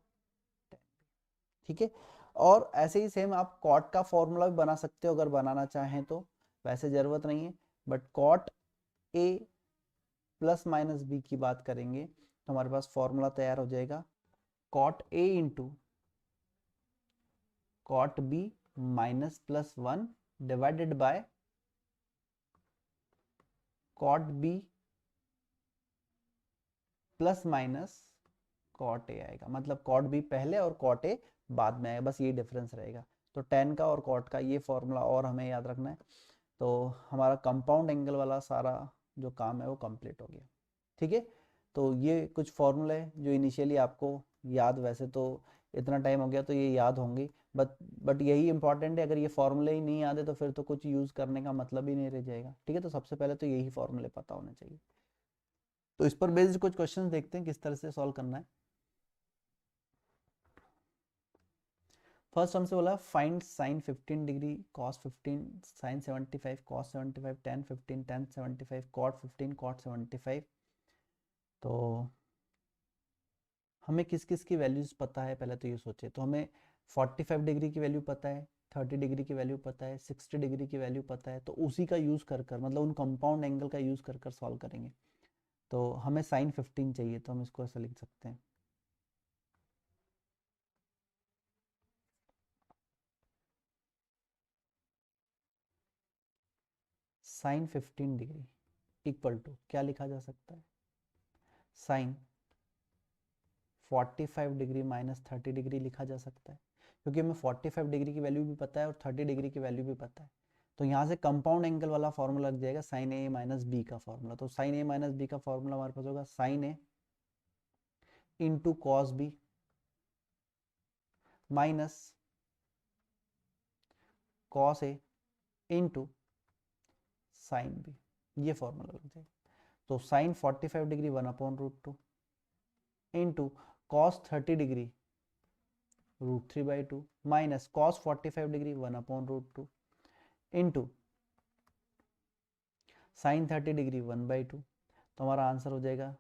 ठीक है, और ऐसे ही सेम आप कॉट का फॉर्मूला भी बना सकते हो अगर बनाना चाहें तो, वैसे जरूरत नहीं है, but cot a plus minus B की बात करेंगे तो हमारे पास फॉर्मूला तैयार हो जाएगा cot a into cot b minus plus 1 divided by cot b plus minus cot A आएगा, मतलब कॉट b पहले और कॉट a बाद में आएगा, बस ये डिफरेंस रहेगा। तो tan का और कॉट का ये फॉर्मूला और हमें याद रखना है, तो हमारा कंपाउंड एंगल वाला सारा जो काम है वो कंप्लीट हो गया। ठीक है, तो ये कुछ फॉर्मूले जो इनिशियली आपको याद, वैसे तो इतना टाइम हो गया तो ये याद होंगे, बट यही इंपॉर्टेंट है, अगर ये फॉर्मूले ही नहीं याद है तो फिर तो कुछ यूज़ करने का मतलब ही नहीं रह जाएगा। ठीक है, तो सबसे पहले तो यही फॉर्मूले पता होने चाहिए। तो इस पर बेस्ड कुछ क्वेश्चन देखते हैं किस तरह से सॉल्व करना है। फर्स्ट हमसे बोला find sine 15 degree, cos 15, sine 75, cos 75, tan 15, tan 75, cot 15, cot 75। तो हमें किस किस की वैल्यूज पता है, पहले तो ये सोचे, तो हमें 45 डिग्री की वैल्यू पता है, 30 डिग्री की वैल्यू पता है, 60 डिग्री की वैल्यू पता है, तो उसी का यूज़ कर कर मतलब उन कंपाउंड एंगल का यूज़ कर कर सॉल्व करेंगे। तो हमें साइन 15 चाहिए, तो हम इसको ऐसा लिख सकते हैं, साइन 15 डिग्री इक्वल टू क्या लिखा जा सकता है, साइन 45 डिग्री माइनस 30 डिग्री लिखा जा सकता है, क्योंकि हमें 45 डिग्री की वैल्यू भी पता है और 30 डिग्री की वैल्यू भी पता है। तो यहाँ से कंपाउंड एंगल वाला फॉर्मूला लग जाएगा साइन ए माइनस बी का फॉर्मूला। तो साइन ए माइनस बी का फॉर्मूला हमारे पास होगा sine A into cos B minus cos A into sine B, ये फॉर्मूला लग जाएगा। तो sine 45 degree 1/√2 into cos 30 degree √3/2 minus cos 45 degree 1/√2 into sine 30 degree 1/2। तो हमारा आंसर हो जाएगा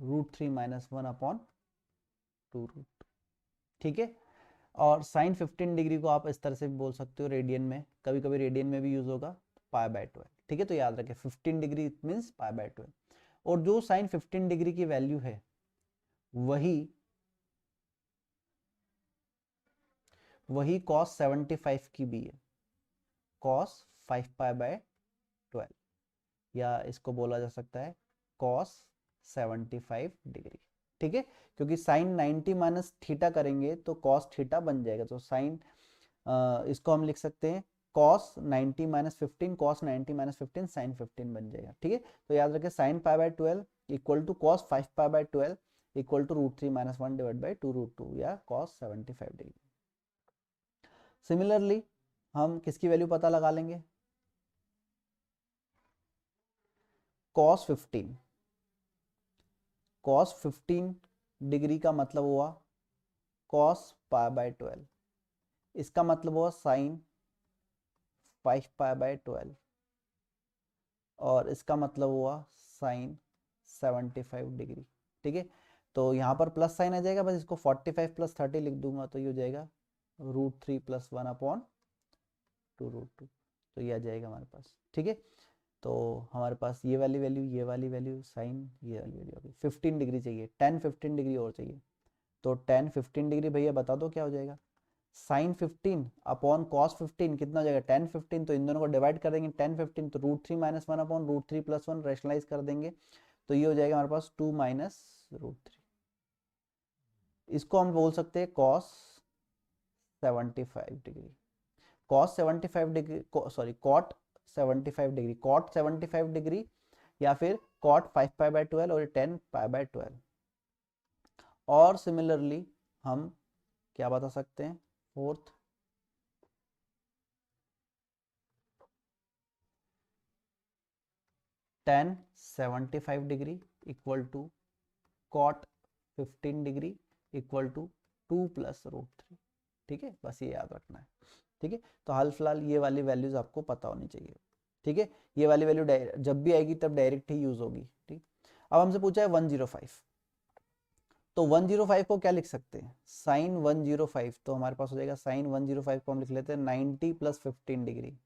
√3 माइनस 1/2√2। ठीक है। और साइन 15 डिग्री को आप इस तरह से भी बोल सकते हो रेडियन में, कभी कभी रेडियन में भी यूज होगा, π/12। ठीक है, तो याद रखें 15 डिग्री मीन्स π/12। और जो साइन 15 डिग्री की वैल्यू है वही कॉस 75 की भी है, कॉस 5π/12, या इसको बोला जा सकता है कॉस 75 डिग्री। ठीक है, क्योंकि साइन 90 माइनस थीटा करेंगे तो कॉस थीटा बन जाएगा। तो साइन इसको हम लिख सकते हैं cos 90 minus 15, cos 90 minus 15 sine 15 बन जाएगा। ठीक है, तो याद रखें sine π/12 equal to cos 5π/12 equal to √3 minus 1 divide by 2√2 या कॉस 75 डिग्री। सिमिलरली हम किसकी वैल्यू पता लगा लेंगे, कॉस 15, कॉस 15 डिग्री का मतलब हुआ कॉस π/12, इसका मतलब हुआ साइन 5π/12 और इसका मतलब हुआ साइन 75 डिग्री। ठीक है, तो यहाँ पर प्लस साइन आ जाएगा, बस इसको 45 प्लस 30 लिख दूंगा तो ये हो जाएगा √3 प्लस 1/2√2, तो ये आ जाएगा हमारे पास। ठीक है, तो हमारे पास ये वाली वैल्यू, ये वाली वैल्यू, साइन ये वाली वैल्यू होगी। 15 डिग्री चाहिए, 10-15 डिग्री और चाहिए, तो 10-15 डिग्री भैया बता दो क्या हो जाएगा, साइन 15 अपॉन कॉस 15 कितना हो जाएगा 10-15, तो इन दोनों को डिवाइड कर देंगे 10-15, तो √3 माइनस 1/√3 प्लस 1 रैशनलाइज कर देंगे, तो ये हो जाएगा हमारे पास 2 माइनस √3। इसको हम बोल सकते हैं cos 75 degree, cos 75 degree sorry cot 75 degree, cot 75 degree या फिर कॉट 5π/12 और 10π/12। और सिमिलरली हम क्या बता सकते हैं, fourth tan 75 degree equal to cot 15 degree equal to 2 plus √3। ठीक है, बस ये याद रखना है। ठीक है, तो हाल फिलहाल ये वाली वैल्यूज आपको पता होनी चाहिए। ठीक है, ये वाली वैल्यू जब भी आएगी तब डायरेक्ट ही यूज होगी। ठीक, अब हमसे पूछा है 105, तो 105 को क्या लिख सकते हैं, साइन 105, तो हमारे पास हो जाएगा साइन 105 को हम लिख लेते हैं 90 प्लस 15 डिग्री,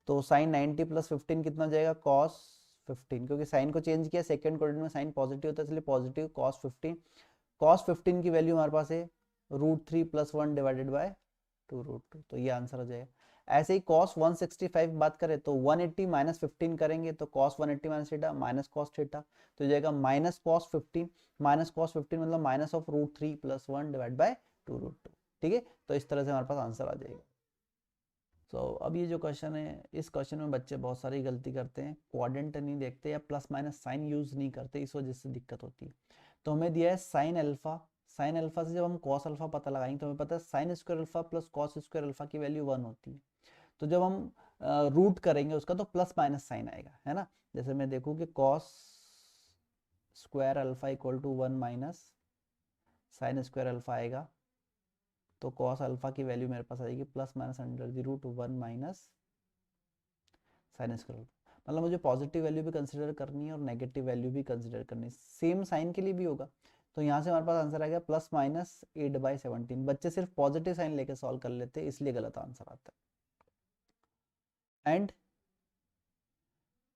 तो साइन 90 प्लस 15 कितना हो जाएगा कॉस 15, क्योंकि साइन को चेंज किया, सेकंड क्वाड्रेंट में साइन पॉजिटिव होता है इसलिए पॉजिटिव कॉस 15। कॉस 15 की वैल्यू हमारे पास है √3 प्लस 1 डिवाइडेड बाय 2√2, तो ये आंसर हो जाएगा। ऐसे ही कॉस 165 बात करें तो 180 माइनस 15 करेंगे तो cos 180 minus theta minus cos theta, तो जाएगा माइनस कॉस 15, माइनस कॉस 15 मतलब minus of √3 plus 1 divide by 2√2। ठीक है, तो इस तरह से हमारे पास आंसर आ जाएगा। तो अब ये जो क्वेश्चन है, इस क्वेश्चन में बच्चे बहुत सारी गलती करते हैं, क्वाड्रेंट नहीं देखते या प्लस माइनस साइन यूज नहीं करते, इस वजह से दिक्कत होती है। तो हमें दिया है साइन अल्फा, साइन अल्फा से जब हम कॉस अल्फा पता लगाएंगे तो हमें पता है sign square alpha plus cos square alpha की वैल्यू 1 होती है। तो जब हम रूट करेंगे उसका तो प्लस माइनस साइन आएगा, है ना। जैसे मैं देखूँ कि cos square alpha equal to 1 minus sine square alpha आएगा, तो कॉस अल्फा की वैल्यू मेरे पास आएगी plus minus √1 minus sine square. मतलब मुझे पॉजिटिव वैल्यू भी कंसिडर करनी है और नेगेटिव वैल्यू भी कंसिडर करनी है, सेम साइन के लिए भी होगा। तो यहाँ से हमारे पास आंसर आ गया +-8/17। बच्चे सिर्फ पॉजिटिव साइन लेके सॉल्व कर लेते हैं, इसलिए गलत आंसर आता है। एंड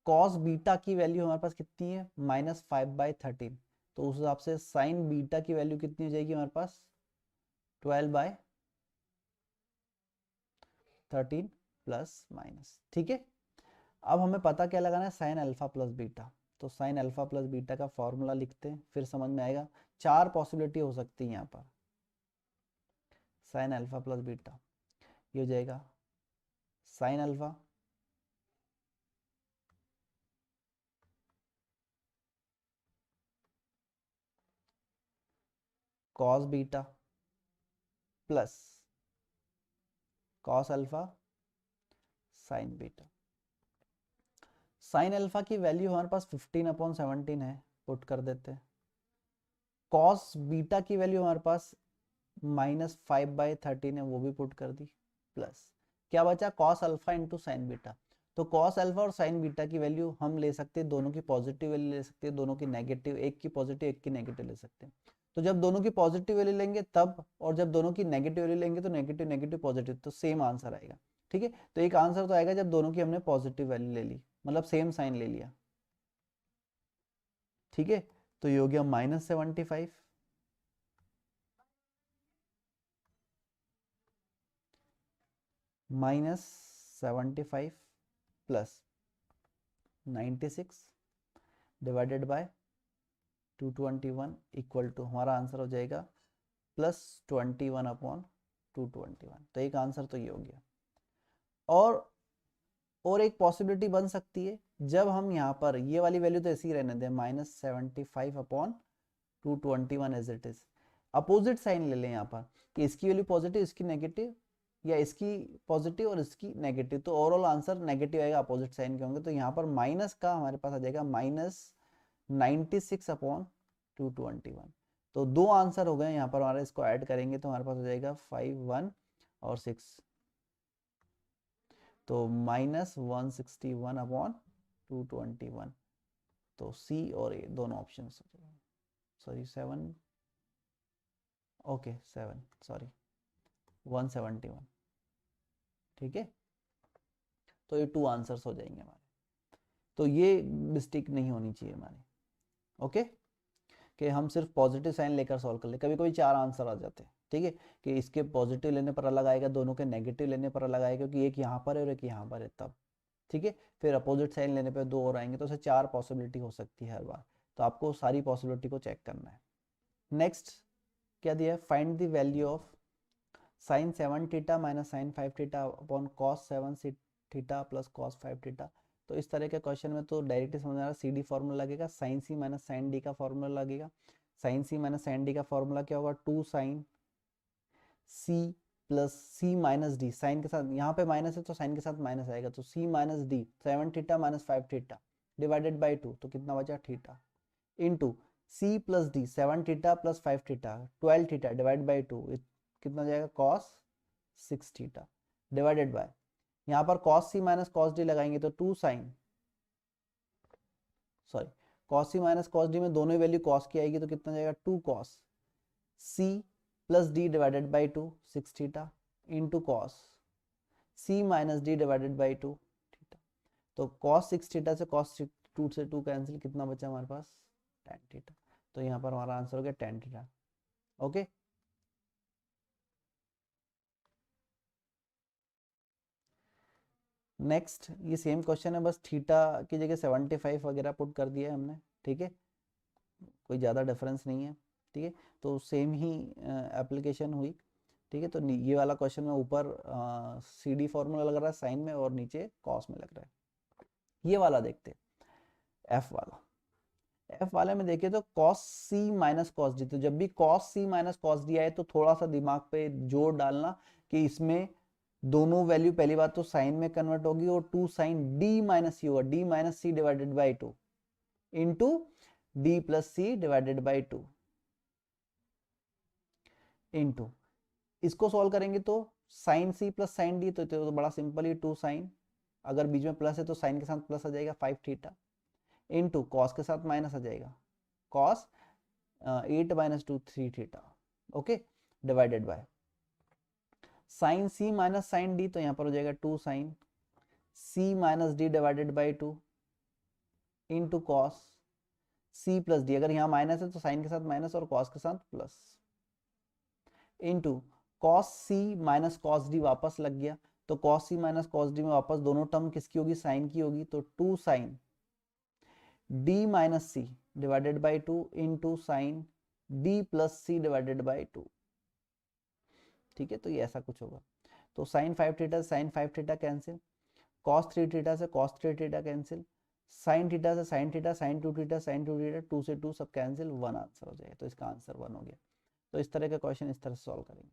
कॉस बीटा की वैल्यू हमारे पास कितनी है, -5/13। तो उस हिसाब से साइन बीटा की वैल्यू कितनी हो जाएगी हमारे पास, 12/13 प्लस माइनस। ठीक है, अब हमें पता क्या लगाना है, साइन अल्फा प्लस बीटा। तो साइन अल्फा प्लस बीटा का फॉर्मूला लिखते हैं, फिर समझ में आएगा। 4 पॉसिबिलिटी हो सकती है यहाँ पर। साइन अल्फा प्लस बीटा ये हो जाएगा sine alpha cos beta plus cos alpha sign beta. Sine alpha की वैल्यू हमारे पास 15/17 है, पुट कर देते हैं। कॉस बीटा की वैल्यू हमारे पास -5/13 है, वो भी पुट कर दी। प्लस क्या बचा, cos alpha into sine beta. तो कॉस अल्फा और साइन बीटा की वैल्यू हम ले सकते हैं, दोनों की पॉजिटिव वैल्यू ले सकते हैं, दोनों की नेगेटिव, एक की पॉजिटिव एक की नेगेटिव ले सकते हैं। तो जब दोनों की पॉजिटिव वैल्यू लेंगे तब, और जब दोनों की नेगेटिव वैल्यू लेंगे तो नेगेटिव नेगेटिव पॉजिटिव, तो सेम आंसर आएगा। ठीक है, तो एक आंसर तो आएगा जब दोनों की हमने पॉजिटिव वैल्यू ले ली, मतलब सेम साइन ले लिया। ठीक है, तो ये हो गया -75 -75 plus 96 divided by 221 equal to, हमारा आंसर हो जाएगा +21/221। तो एक आंसर तो ये हो गया। और एक पॉसिबिलिटी बन सकती है, जब हम यहाँ पर ये वाली वैल्यू तो ऐसी ही रहने दें, -75/221 as it is. Opposite sign ले लें यहाँ पर, कि इसकी वैल्यू पॉजिटिव इसकी नेगेटिव, या इसकी पॉजिटिव और इसकी नेगेटिव, तो ओवरऑल आंसर नेगेटिव आएगा, अपोजिट साइन के होंगे। तो यहाँ पर माइनस का हमारे पास आ जाएगा -96/221। तो दो आंसर हो गए यहाँ पर हमारे, इसको ऐड करेंगे तो हमारे पास हो जाएगा 5, 1 और 6, तो -161/221। तो सी और ए दोनों ऑप्शन, सॉरी 7, ओके 7, सॉरी 171। ठीक है, तो ये 2 आंसर्स हो जाएंगे हमारे। तो ये मिस्टेक नहीं होनी चाहिए हमारी। ओके, कि हम सिर्फ पॉजिटिव साइन लेकर सॉल्व कर ले, कभी कभी 4 आंसर आ जाते हैं। ठीक है, कि इसके पॉजिटिव लेने पर अलग आएगा, दोनों के नेगेटिव लेने पर अलग आएगा, क्योंकि एक यहाँ पर है और एक यहाँ पर है तब। ठीक है, फिर अपोजिट साइन लेने पर 2 और आएंगे, तो उसे 4 पॉसिबिलिटी हो सकती है हर बार। तो आपको सारी पॉसिबिलिटी को चेक करना है। नेक्स्ट क्या दिया है, find the value of sin 7 theta minus sin 5 theta upon cos 7 theta plus cos 5 theta. तो इस तरह के क्वेश्चन में तो डायरेक्टली समझ आ रहा है, सी डी फॉर्मूला लगेगा, sin c minus sin d का फॉर्मूला लगेगा। sin c minus sin d का फॉर्मूला क्या होगा, 2 sin c plus c minus D, sine के साथ यहाँ पे माइनस है तो साइन के साथ माइनस आएगा, तो c minus D 7 theta minus 5 theta divided by 2, तो कितना बचा theta, into c plus D 7 theta plus 5 theta 12 theta divide by 2, कितना जाएगा cos 6 थीटा डिवाइडेड बाय, यहाँ पर cos c minus cos d लगाएंगे तो 2 sin, sorry cos c minus cos d में दोनों वैल्यू cos की आएगी, तो कितना जाएगा 2 cos c plus d divided by 2 6 theta into cos c minus d divided by 2 theta. तो cos 6 थीटा से cos 2 से 2 कैंसिल, कितना बचा हमारे पास tan थीटा। तो यहाँ पर हमारा आंसर हो गया tan थीटा। ओके, नेक्स्ट ये सेम क्वेश्चन है, बस थीटा की जगह 75 वगैरह पुट कर दिया है हमने। ठीक है, कोई ज़्यादा डिफरेंस नहीं है। ठीक है, तो सेम ही एप्लीकेशन हुई। ठीक है, तो ये वाला क्वेश्चन में ऊपर सी डी फॉर्मूला लग रहा है साइन में, और नीचे कॉस में लग रहा है। ये वाला देखते हैं, एफ वाला। एफ वाले में देखिए तो cos c minus cos D, तो जब भी cos c minus cos D आए तो थोड़ा सा दिमाग पे जोर डालना कि इसमें दोनों वैल्यू पहली बात तो साइन में कन्वर्ट होगी, और 2 साइन डी माइनस सी होगा, D minus C divided by 2 into D plus C divided by 2 into, इसको सॉल्व करेंगे तो sine C plus sine D, तो बड़ा सिंपल ही 2 साइन, अगर बीच में प्लस है तो साइन के साथ प्लस आ जाएगा 5 थीटा, इंटू कॉस के साथ माइनस आ जाएगा, cos 8 minus 2 3 theta, okay, divided by sine C minus sine D, तो यहाँ पर हो जाएगा 2 sine C minus D divided by 2 into cos C plus D, अगर यहाँ माइनस है तो साइन के साथ माइनस और कॉस के साथ plus, into cos C minus cos D वापस लग गया, तो cos C minus cos D में वापस दोनों टर्म किसकी होगी, साइन की होगी, तो 2 sine D minus C divided by 2 into sine D plus C divided by 2, ठीक है, तो ये ऐसा कुछ होगा। तो sine 5 theta sine 5 theta cancel, cos 3 theta से cos 3 theta cancel, sine theta से sine theta sine 2 theta sine 2 theta, 2 से 2 सब कैंसिल, 1 आंसर हो जाएगा, तो इसका आंसर 1 हो गया। तो इस तरह का क्वेश्चन इस तरह से सॉल्व करेंगे,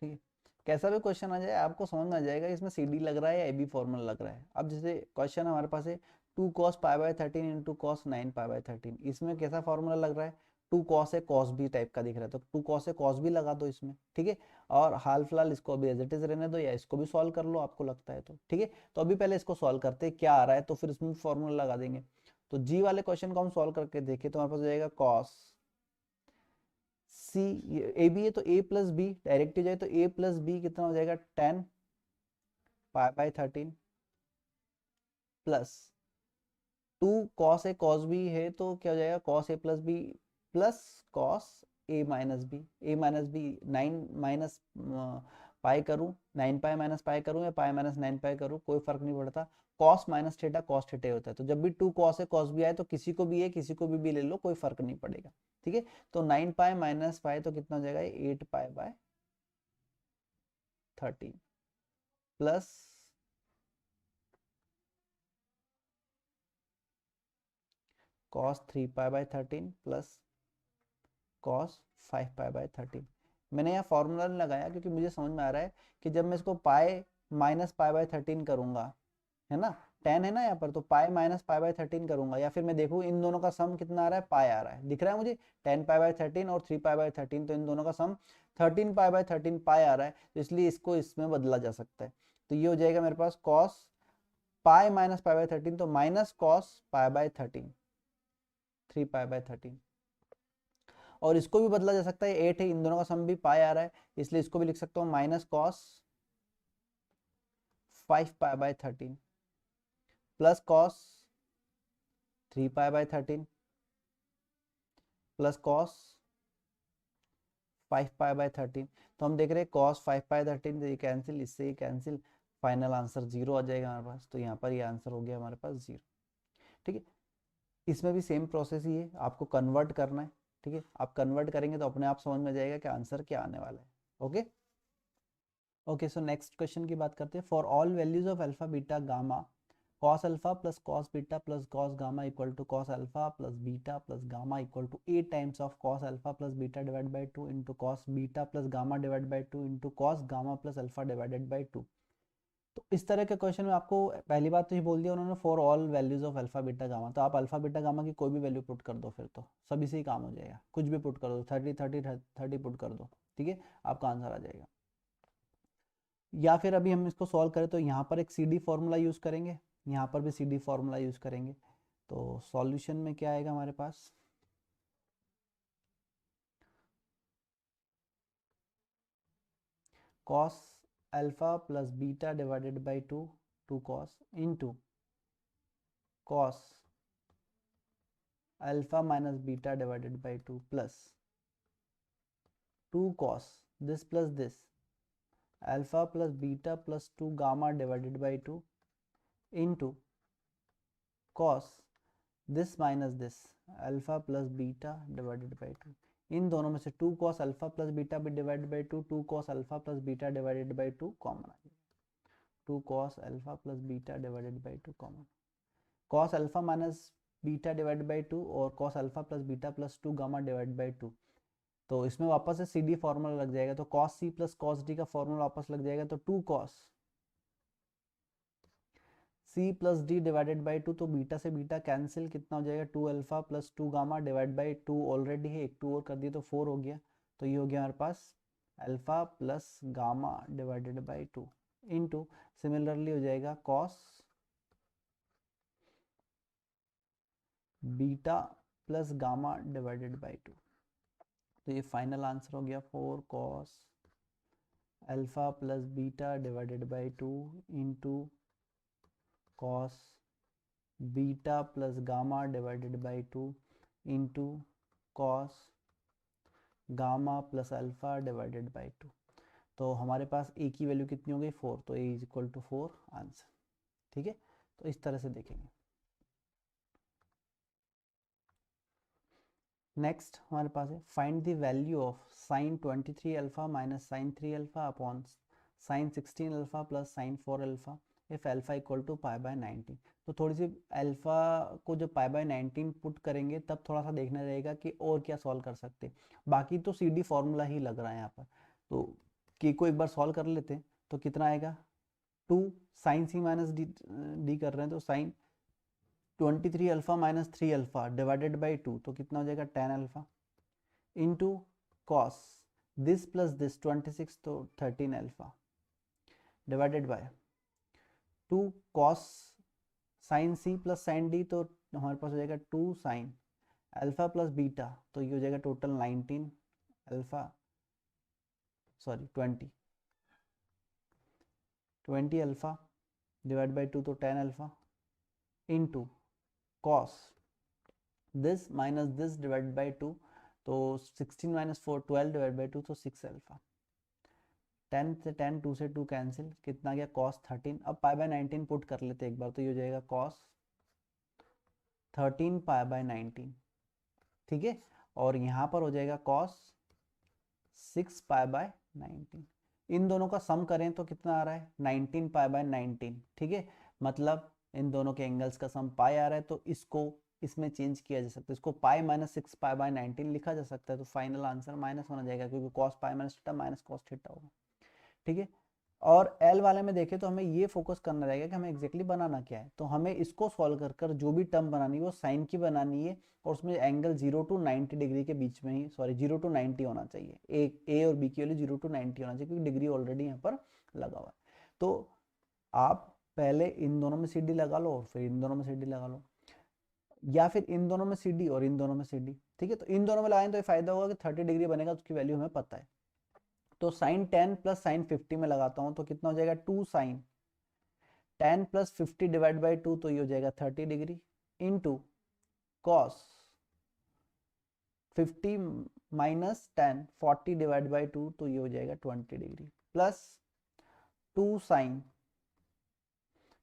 ठीक है। कैसा भी क्वेश्चन आ जाए आपको समझ में आ जाएगा इसमें सी डी लग रहा है या ए बी फॉर्मूला लग रहा है। अब जैसे क्वेश्चन हमारे पास है 2 cos pi by 13 into cos 9 pi by 13, इसमें कैसा फॉर्मूला लग रहा है, 2 cos है cos b टाइप का दिख रहा है, तो 2 cos है cos b लगा दो इसमें, ठीक है। और हाल फिलहाल इसको अभी एज इट इज रहने दो, या इसको भी सॉल्व कर लो आपको लगता है तो, ठीक है। तो अभी पहले इसको सॉल्व करते हैं क्या आ रहा है, तो फिर इसमें फॉर्मूला लगा देंगे। तो जी वाले क्वेश्चन को हम सॉल्व करके देखें तो हमारे पास हो जाएगा cos सी, ए बी है तो ए प्लस बी डायरेक्ट हो जाए, तो ए प्लस बी कितना हो जाएगा 10 pi by 13 plus 2 cos A cos b है तो क्या हो जाएगा cos ए प्लस बी प्लस cos ए माइनस बी, ए माइनस बी 9 माइनस पाई करूँ, 9 पाई माइनस पाई करूँ या पाई माइनस 9 पाई करूँ, कोई फर्क नहीं पड़ता, cos minus theta cos theta होता है, तो जब भी 2 cos ए cos b आए तो किसी को भी है किसी को भी ले लो, कोई फर्क नहीं पड़ेगा, ठीक है। तो 9 पाई माइनस पाई तो कितना हो जाएगा 8 pi by 13 plus cos 3 pi by 13 plus cos 5 pi by 13। मैंने यहाँ फॉर्मूला नहीं लगाया क्योंकि मुझे समझ में आ रहा है कि जब मैं इसको पाई माइनस पाई बाय 13 करूंगा, है ना, 10 है ना यहाँ पर, तो पाई माइनस पाई बाय 13 करूंगा, या फिर मैं देखूँ इन दोनों का सम कितना आ रहा है, पाई आ रहा है, दिख रहा है मुझे 10 पाई बाय 13 और 3 पाई बाय 13, तो इन दोनों का सम 13 पाई बाय 13 पाई आ रहा है, तो इसलिए इसको इसमें बदला जा सकता है। तो ये हो जाएगा मेरे पास cos pi minus pi by 13, तो minus cos pi by 13 3 pi by 13, और इसको भी बदला जा सकता है 8 है, इन दोनों का सम भी पाई आ रहा है, इसलिए इसको भी लिख सकता हूँ minus cos 5 pi by 13 plus cos 3 pi by 13 plus cos 5 pi by 13। तो हम देख रहे हैं cos 5 पाई 13 ये कैंसिल, इससे ये कैंसिल, फाइनल आंसर 0 आ जाएगा हमारे पास, तो यहाँ पर ये आंसर हो गया हमारे पास 0, ठीक है। इसमें भी सेम प्रोसेस ही है, आपको कन्वर्ट करना है, ठीक है, आप कन्वर्ट करेंगे तो अपने आप समझ में जाएगा कि आंसर क्या आने वाला है, okay. Okay, so next question की बात करते हैं। For all values of alpha beta gamma cos alpha plus cos beta plus cos gamma equal to cos alpha plus beta plus gamma equal to 8 times of cos alpha plus beta divide by 2 into cos beta plus gamma divide by 2 into cos gamma plus alpha divided by 2। तो इस तरह के question में आपको पहली बात तो ये बोल दिया उन्होंने for all values of alpha beta gamma, तो आप अल्फा बीटा गामा की कोई भी वैल्यू पुट कर दो, फिर तो सभी से ही काम हो जाएगा, कुछ भी पुट कर दो, 30 30 30 पुट कर दो, ठीक है, आपका आंसर आ जाएगा। या फिर अभी हम इसको सॉल्व करें तो यहाँ पर एक सी डी फॉर्मूला यूज़ करेंगे, यहाँ पर भी सी डी फॉर्मूला यूज़ करेंगे, तो सॉल्यूशन में क्या आएगा हमारे पास, cos alpha plus beta divided by 2 2 cos into cos alpha minus beta divided by 2 plus 2 cos this plus this alpha plus beta plus 2 gamma divided by 2 into cos this minus this alpha plus beta divided by 2, इन दोनों में से 2 cos alpha plus beta भी divided by 2 2 cos alpha plus beta divided by 2 common आ जाएगा, 2 cos alpha plus beta divided by 2 common, cos alpha minus beta divided by 2 और cos alpha plus beta plus 2 gamma divided by 2, तो इसमें वापस से सी D formula लग जाएगा, तो cos c plus cos d का फॉर्मूला वापस लग जाएगा, तो 2 cos c plus D divided by 2, तो बीटा से बीटा कैंसिल, कितना हो जाएगा 2 alpha plus 2 gamma divide by 2 already है, एक 2 और कर दिए तो 4 हो गया, तो ये हो गया हमारे पास alpha plus gamma divided by 2 into similarly हो जाएगा cos beta plus gamma divided by 2। तो ये फाइनल आंसर हो गया 4 cos alpha plus beta divided by 2 into cos beta plus gamma divided by 2 into cos gamma plus alpha divided by 2। तो हमारे पास ए की value कितनी हो गई 4, तो ए इज इक्वल टू 4 आंसर। ठीक है, तो इस तरह से देखेंगे। नेक्स्ट हमारे पास है find the value of sine 23 alpha minus sine 3 alpha upon sine 16 alpha plus sine 4 alpha if alpha equal to pi by 19। तो थोड़ी सी अल्फा को जब पाई बाय 19 पुट करेंगे तब थोड़ा सा देखना रहेगा कि और क्या सॉल्व कर सकते हैं। बाकी तो सी डी फॉर्मूला ही लग रहा है यहाँ पर। तो के को एक बार सॉल्व कर लेते हैं तो कितना आएगा 2 साइन सी माइनस डी कर रहे हैं तो sine 23 alpha minus 3 alpha divided by 2 तो कितना हो जाएगा 10 alpha into cos this plus this 26 तो 13 alpha divided by 2 cos sine C plus sine D तो हमारे पास हो जाएगा 2 साइन अल्फा प्लस बीटा तो ये हो जाएगा total 19 alpha 20 alpha divide by 2 तो 10 alpha into cos this minus this divided by 2 तो 16 minus 4 12 divided by 2 तो 6 अल्फा 10 से 10 2 से 2 कैंसिल कितना गया cos 13। अब पाई बाय 19 पुट कर लेते एक बार तो ये हो जाएगा cos 13 पाई बाय 19। ठीक है, और यहाँ पर हो जाएगा cos 6 पाई बाय 19। इन दोनों का सम करें तो कितना आ रहा है 19 पाई बाय 19। ठीक है, मतलब इन दोनों के एंगल्स का सम पाई आ रहा है तो इसको इसमें चेंज किया जा सकता है, इसको पाई माइनस 6 पाई बाय 19 लिखा जा सकता है। तो फाइनल आंसर माइनस होना जाएगा क्योंकि cos pi minus theta minus cos theta होगा। ठीक है, और एल वाले में देखें तो हमें ये फोकस करना रहेगा कि हमें एग्जैक्टली बनाना क्या है। तो हमें इसको सॉल्व कर कर जो भी टर्म बनानी है वो साइन की बनानी है और उसमें एंगल 0 to 90 डिग्री के बीच में ही 0 to 90 होना चाहिए। ए और बी की वैल्यू 0 to 90 होना चाहिए क्योंकि डिग्री ऑलरेडी यहाँ पर लगा हुआ है। तो आप पहले इन दोनों में सीडी लगा लो और फिर इन दोनों में सीडी लगा लो, या फिर इन दोनों में सीडी और इन दोनों में सीडी। ठीक है, तो इन दोनों में लगाएं तो ये फायदा होगा कि 30 डिग्री बनेगा, उसकी वैल्यू हमें पता है। तो साइन 10 प्लस साइन 50 में लगाता हूं तो कितना हो जाएगा 2 साइन 10 प्लस 50 डिवाइड बाई 2 तो ये हो जाएगा 30 degree into cos 50 minus 10 40 divide by 2 तो ये हो जाएगा 20 degree plus 2 sine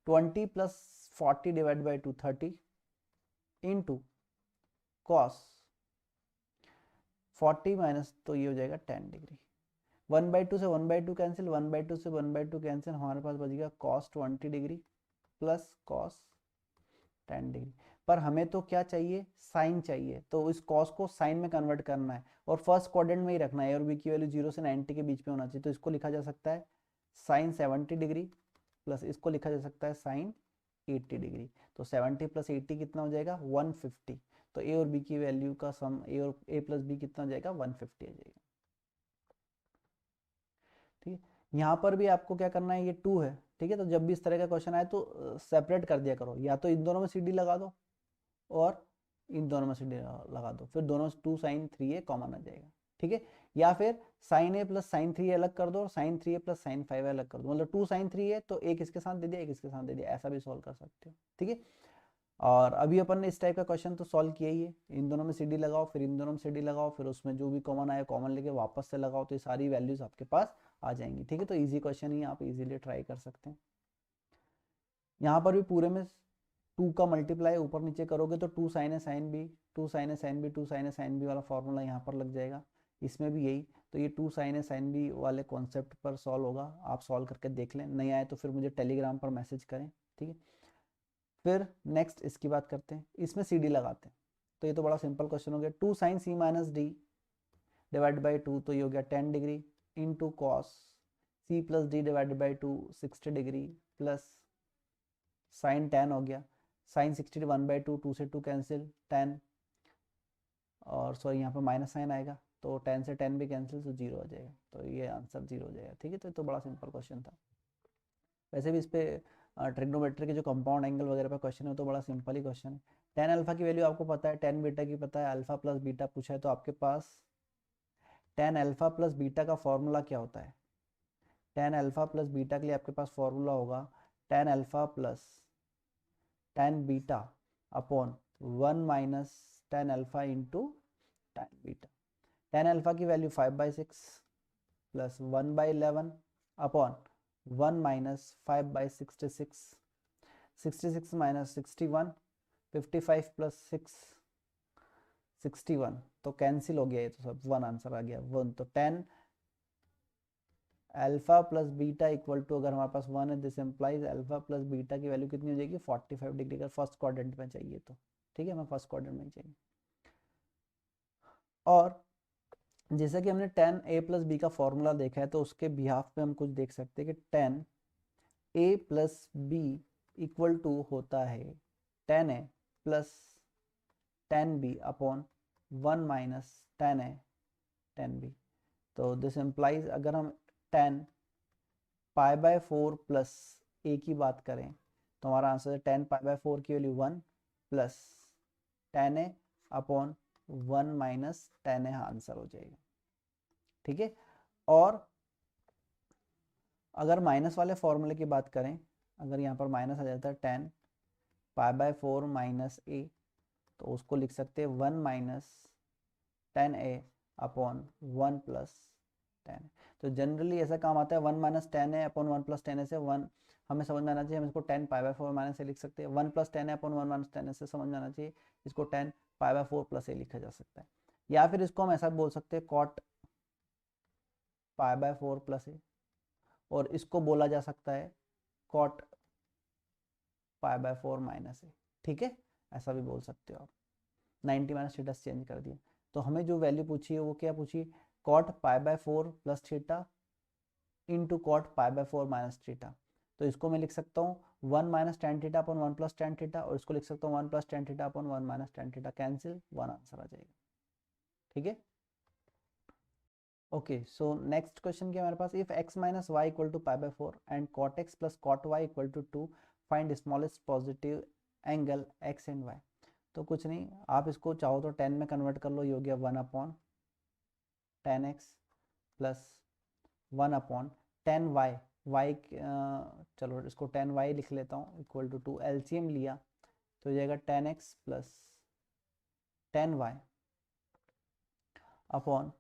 20 plus 40 divide by 2 30 into cos 40 minus तो ये हो जाएगा 10 डिग्री। 1/2 से 1/2 कैंसिल, 1/2 से 1/2 कैंसिल, हमारे पास बच गया cos 20 degree plus cos 10 degree. पर हमें तो क्या चाहिए साइन चाहिए, तो इस cos को साइन में कन्वर्ट करना है और फर्स्ट क्वाड्रेंट में ही रखना है और b की वैल्यू 0 से 90 के बीच में होना चाहिए। तो इसको लिखा जा सकता है साइन 70 डिग्री प्लस इसको लिखा जा सकता है साइन 80 डिग्री। तो 70 प्लस 80 कितना हो जाएगा 150। तो a और b की वैल्यू का सम a प्लस बी कितना हो जाएगा 150 आ जाएगा। ठीक है, यहाँ पर भी आपको क्या करना है, ये 2 है। ठीक है, तो जब भी इस तरह का क्वेश्चन आए तो सेपरेट कर दिया करो, या तो इन दोनों में सीडी लगा दो और इन दोनों में सीडी लगा दो, फिर दोनों 2 साइन 3a कॉमन आ जाएगा। ठीक है, या फिर sign a plus sign 3a अलग कर दो और sign 3a plus sign 5a अलग कर दो, मतलब 2 साइन 3a तो एक इसके साथ दे दिया एक इसके साथ दे दिया, ऐसा भी सॉल्व कर सकते हो। ठीक है, और अभी अपन ने इस टाइप का क्वेश्चन तो सॉल्व किया ही है। इन दोनों में सीडी लगाओ फिर इन दोनों में सीडी लगाओ फिर उसमें जो भी कॉमन आए कॉमन लेके वापस से लगाओ तो ये सारी वैल्यूज आपके पास आ जाएंगी। ठीक है, तो इजी क्वेश्चन ही आप इजीली ट्राई कर सकते हैं। यहाँ पर भी पूरे में 2 का मल्टीप्लाई ऊपर नीचे करोगे तो 2 साइन है साइन बी 2 साइन है साइन बी 2 साइन है साइन बी वाला फॉर्मूला यहाँ पर लग जाएगा। इसमें भी यही, तो ये 2 साइन है साइन बी वाले कॉन्सेप्ट पर सॉल्व होगा। आप सॉल्व करके देख लें, नहीं आए तो फिर मुझे टेलीग्राम पर मैसेज करें। ठीक है, फिर नेक्स्ट इसकी बात करते हैं, इसमें सी डी लगाते हैं। तो ये तो बड़ा सिंपल क्वेश्चन हो गया, 2 sine C minus D divide by 2 तो ये हो गया 10 degree into cos C plus D divided by 2 60 degree plus sine 10 हो गया साइन 60 1/2 2 से 2 कैंसिल 10 और सॉरी यहाँ पर माइनस साइन आएगा तो 10 से 10 भी कैंसिल तो 0 आ जाएगा, तो ये आंसर 0 हो जाएगा। ठीक है, तो बड़ा सिंपल क्वेश्चन था। वैसे भी इस पे ट्रिग्नोमेट्री के जो कंपाउंड एंगल वगैरह पे क्वेश्चन है तो बड़ा सिंपल ही क्वेश्चन है। टेन अल्फा की वैल्यू आपको पता है, टेन बीटा की पता है, अल्फा प्लस बीटा पूछा है तो आपके पास टेन अल्फा प्लस बीटा का फॉर्मूला क्या होता है? टेन अल्फा प्लस बीटा के लिए आपके पास फॉर्मूला होगा ten alpha plus tan beta upon 1 - tan alpha into tan beta. Tan alpha की वैल्यू 5/6 प्लस 1/11 अपॉन 1 - 5/66, 66 - 61, 55 प्लस 6 61, तो कैंसिल हो गया ये तो सब, वन आंसर आ गया वन। तो tan alpha plus beta equal to, अगर हमारे पास वन है this implies alpha plus beta की वैल्यू कितनी हो जाएगी 45 डिग्री का, फर्स्ट क्वाड्रेंट में चाहिए तो ठीक है, हमें फर्स्ट क्वाड्रेंट में ही चाहिए। और जैसा कि हमने टेन ए प्लस बी का फॉर्मूला देखा है तो उसके बिहाफ पे हम कुछ देख सकते हैं कि tan A plus B equal to होता है tan A plus tan B upon 1 - tan A tan B. तो दिस एम्प्लाइज अगर हम टेन π/4 प्लस ए की बात करें तो हमारा आंसर है टेन π/4 की value 1 plus ten A upon 1 - tan A answer हो जाएगा, ठीक है। और अगर माइनस वाले फॉर्मूले की बात करें, अगर यहाँ पर माइनस आ जाता है टेन π/4 माइनस ए, तो उसको लिख सकते हैं 1 - टेन ए अपॉन 1 प्लस टेन। तो जनरली ऐसा काम आता है 1 - टेन ए अपॉन 1 प्लस टेन ए से वन हमें समझ में आना चाहिए, हम इसको टेन π/4 माइनस ए लिख सकते हैं। 1 + टेन ए अपॉन 1 - टेन ए से समझ में आना चाहिए, इसको टेन π/4 प्लस ए लिखा जा सकता है। या फिर इसको हम ऐसा बोल सकते हैं कॉट π/4 प्लस ए, और इसको बोला जा सकता है कॉट π/4 माइनस ए, ठीक है, ऐसा भी बोल सकते हो आप। 90 माइनस थीटा चेंज कर दिया, तो हमें जो वैल्यू पूछी है वो क्या पूछी, cot π/4 plus theta into cot π/4 minus theta. तो इसको मैं लिख सकता हूँ 1 - tan theta upon 1 plus tan theta, और इसको लिख सकता हूँ 1 + tan theta upon 1 - tan theta, cancel, one answer आ जाएगा, ठीक है। ओके, सो नेक्स्ट क्वेश्चन क्या हमारे पास, if x - y equal to π/4 and cot x plus cot y equal to 2 find smallest positive angle x and y। तो कुछ नहीं, आप इसको चाहो तो 10 में कन्वर्ट कर लो, ये हो गया 1/10x प्लस 1/10y, y चलो इसको 10y लिख लेता हूँ इक्वल टू 2, एलसीएम लिया तो हो जाएगा 10x plus 10y upon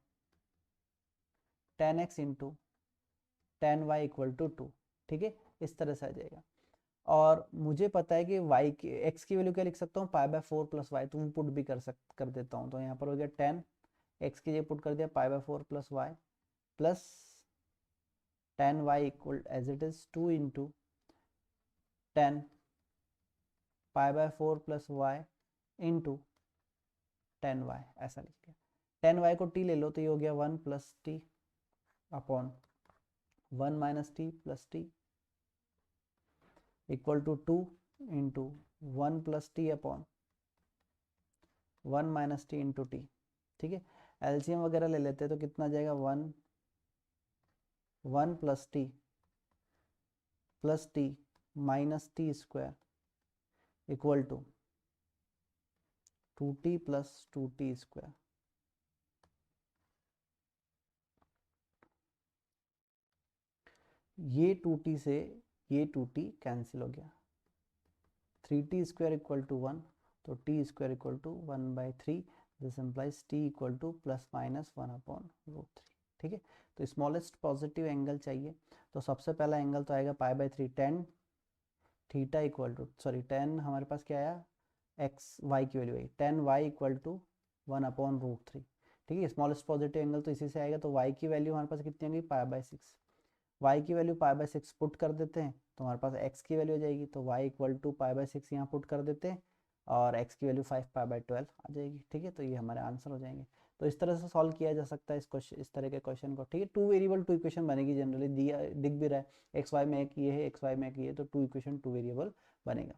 10x into 10y equal to 2, ठीक है, इस तरह से आ जाएगा। और मुझे पता है कि y की x की वैल्यू क्या लिख सकता हूँ π/4 प्लस y, तो वो पुट भी कर देता हूँ, तो यहाँ पर हो गया 10 x की जगह पुट कर दिया π/4 plus y plus 10y equal as it is 2 into 10 π/4 plus y into 10y, ऐसा लिख दिया। 10y को t ले लो तो ये हो गया 1 + t upon 1 - t plus t equal to 2 into 1 + t upon 1 - t into t, ठीक है। एलसीएम वगैरह ले लेते हैं तो कितना जाएगा 1 + t plus t minus t square equal to 2t plus 2t square. ये 2t से ये 2t कैंसिल हो गया, 3t स्क्वायर इक्वल टू 1, तो t square equal to 1/3, this implies t equal to +/(1/√3), ठीक है। तो स्मॉलेस्ट पॉजिटिव एंगल चाहिए, तो सबसे पहला एंगल तो आएगा π/3, tan theta equal to, sorry 10 हमारे पास क्या आया एक्स वाई की वैल्यू आई, 10y इक्वल टू 1/√3, ठीक है। स्मॉलेस्ट पॉजिटिव एंगल तो इसी से आएगा, तो y की वैल्यू हमारे पास कितनी होगी π/6, y की वैल्यू π/6 पुट कर देते हैं तो हमारे पास x की वैल्यू हो जाएगी, तो y इक्वल टू π/6 यहाँ पुट कर देते हैं और x की वैल्यू 5π/12 आ जाएगी, ठीक है। तो ये हमारे आंसर हो जाएंगे। तो इस तरह से सॉल्व किया जा सकता है इस तरह के क्वेश्चन को, ठीक है। 2 वेरिएबल 2 इक्वेशन बनेगी, जनरली दिया दिख भी रहा है, एक्स वाई में एक ये है, एक्स वाई में एक ये, तो 2 इक्वेशन 2 वेरिएबल बनेगा।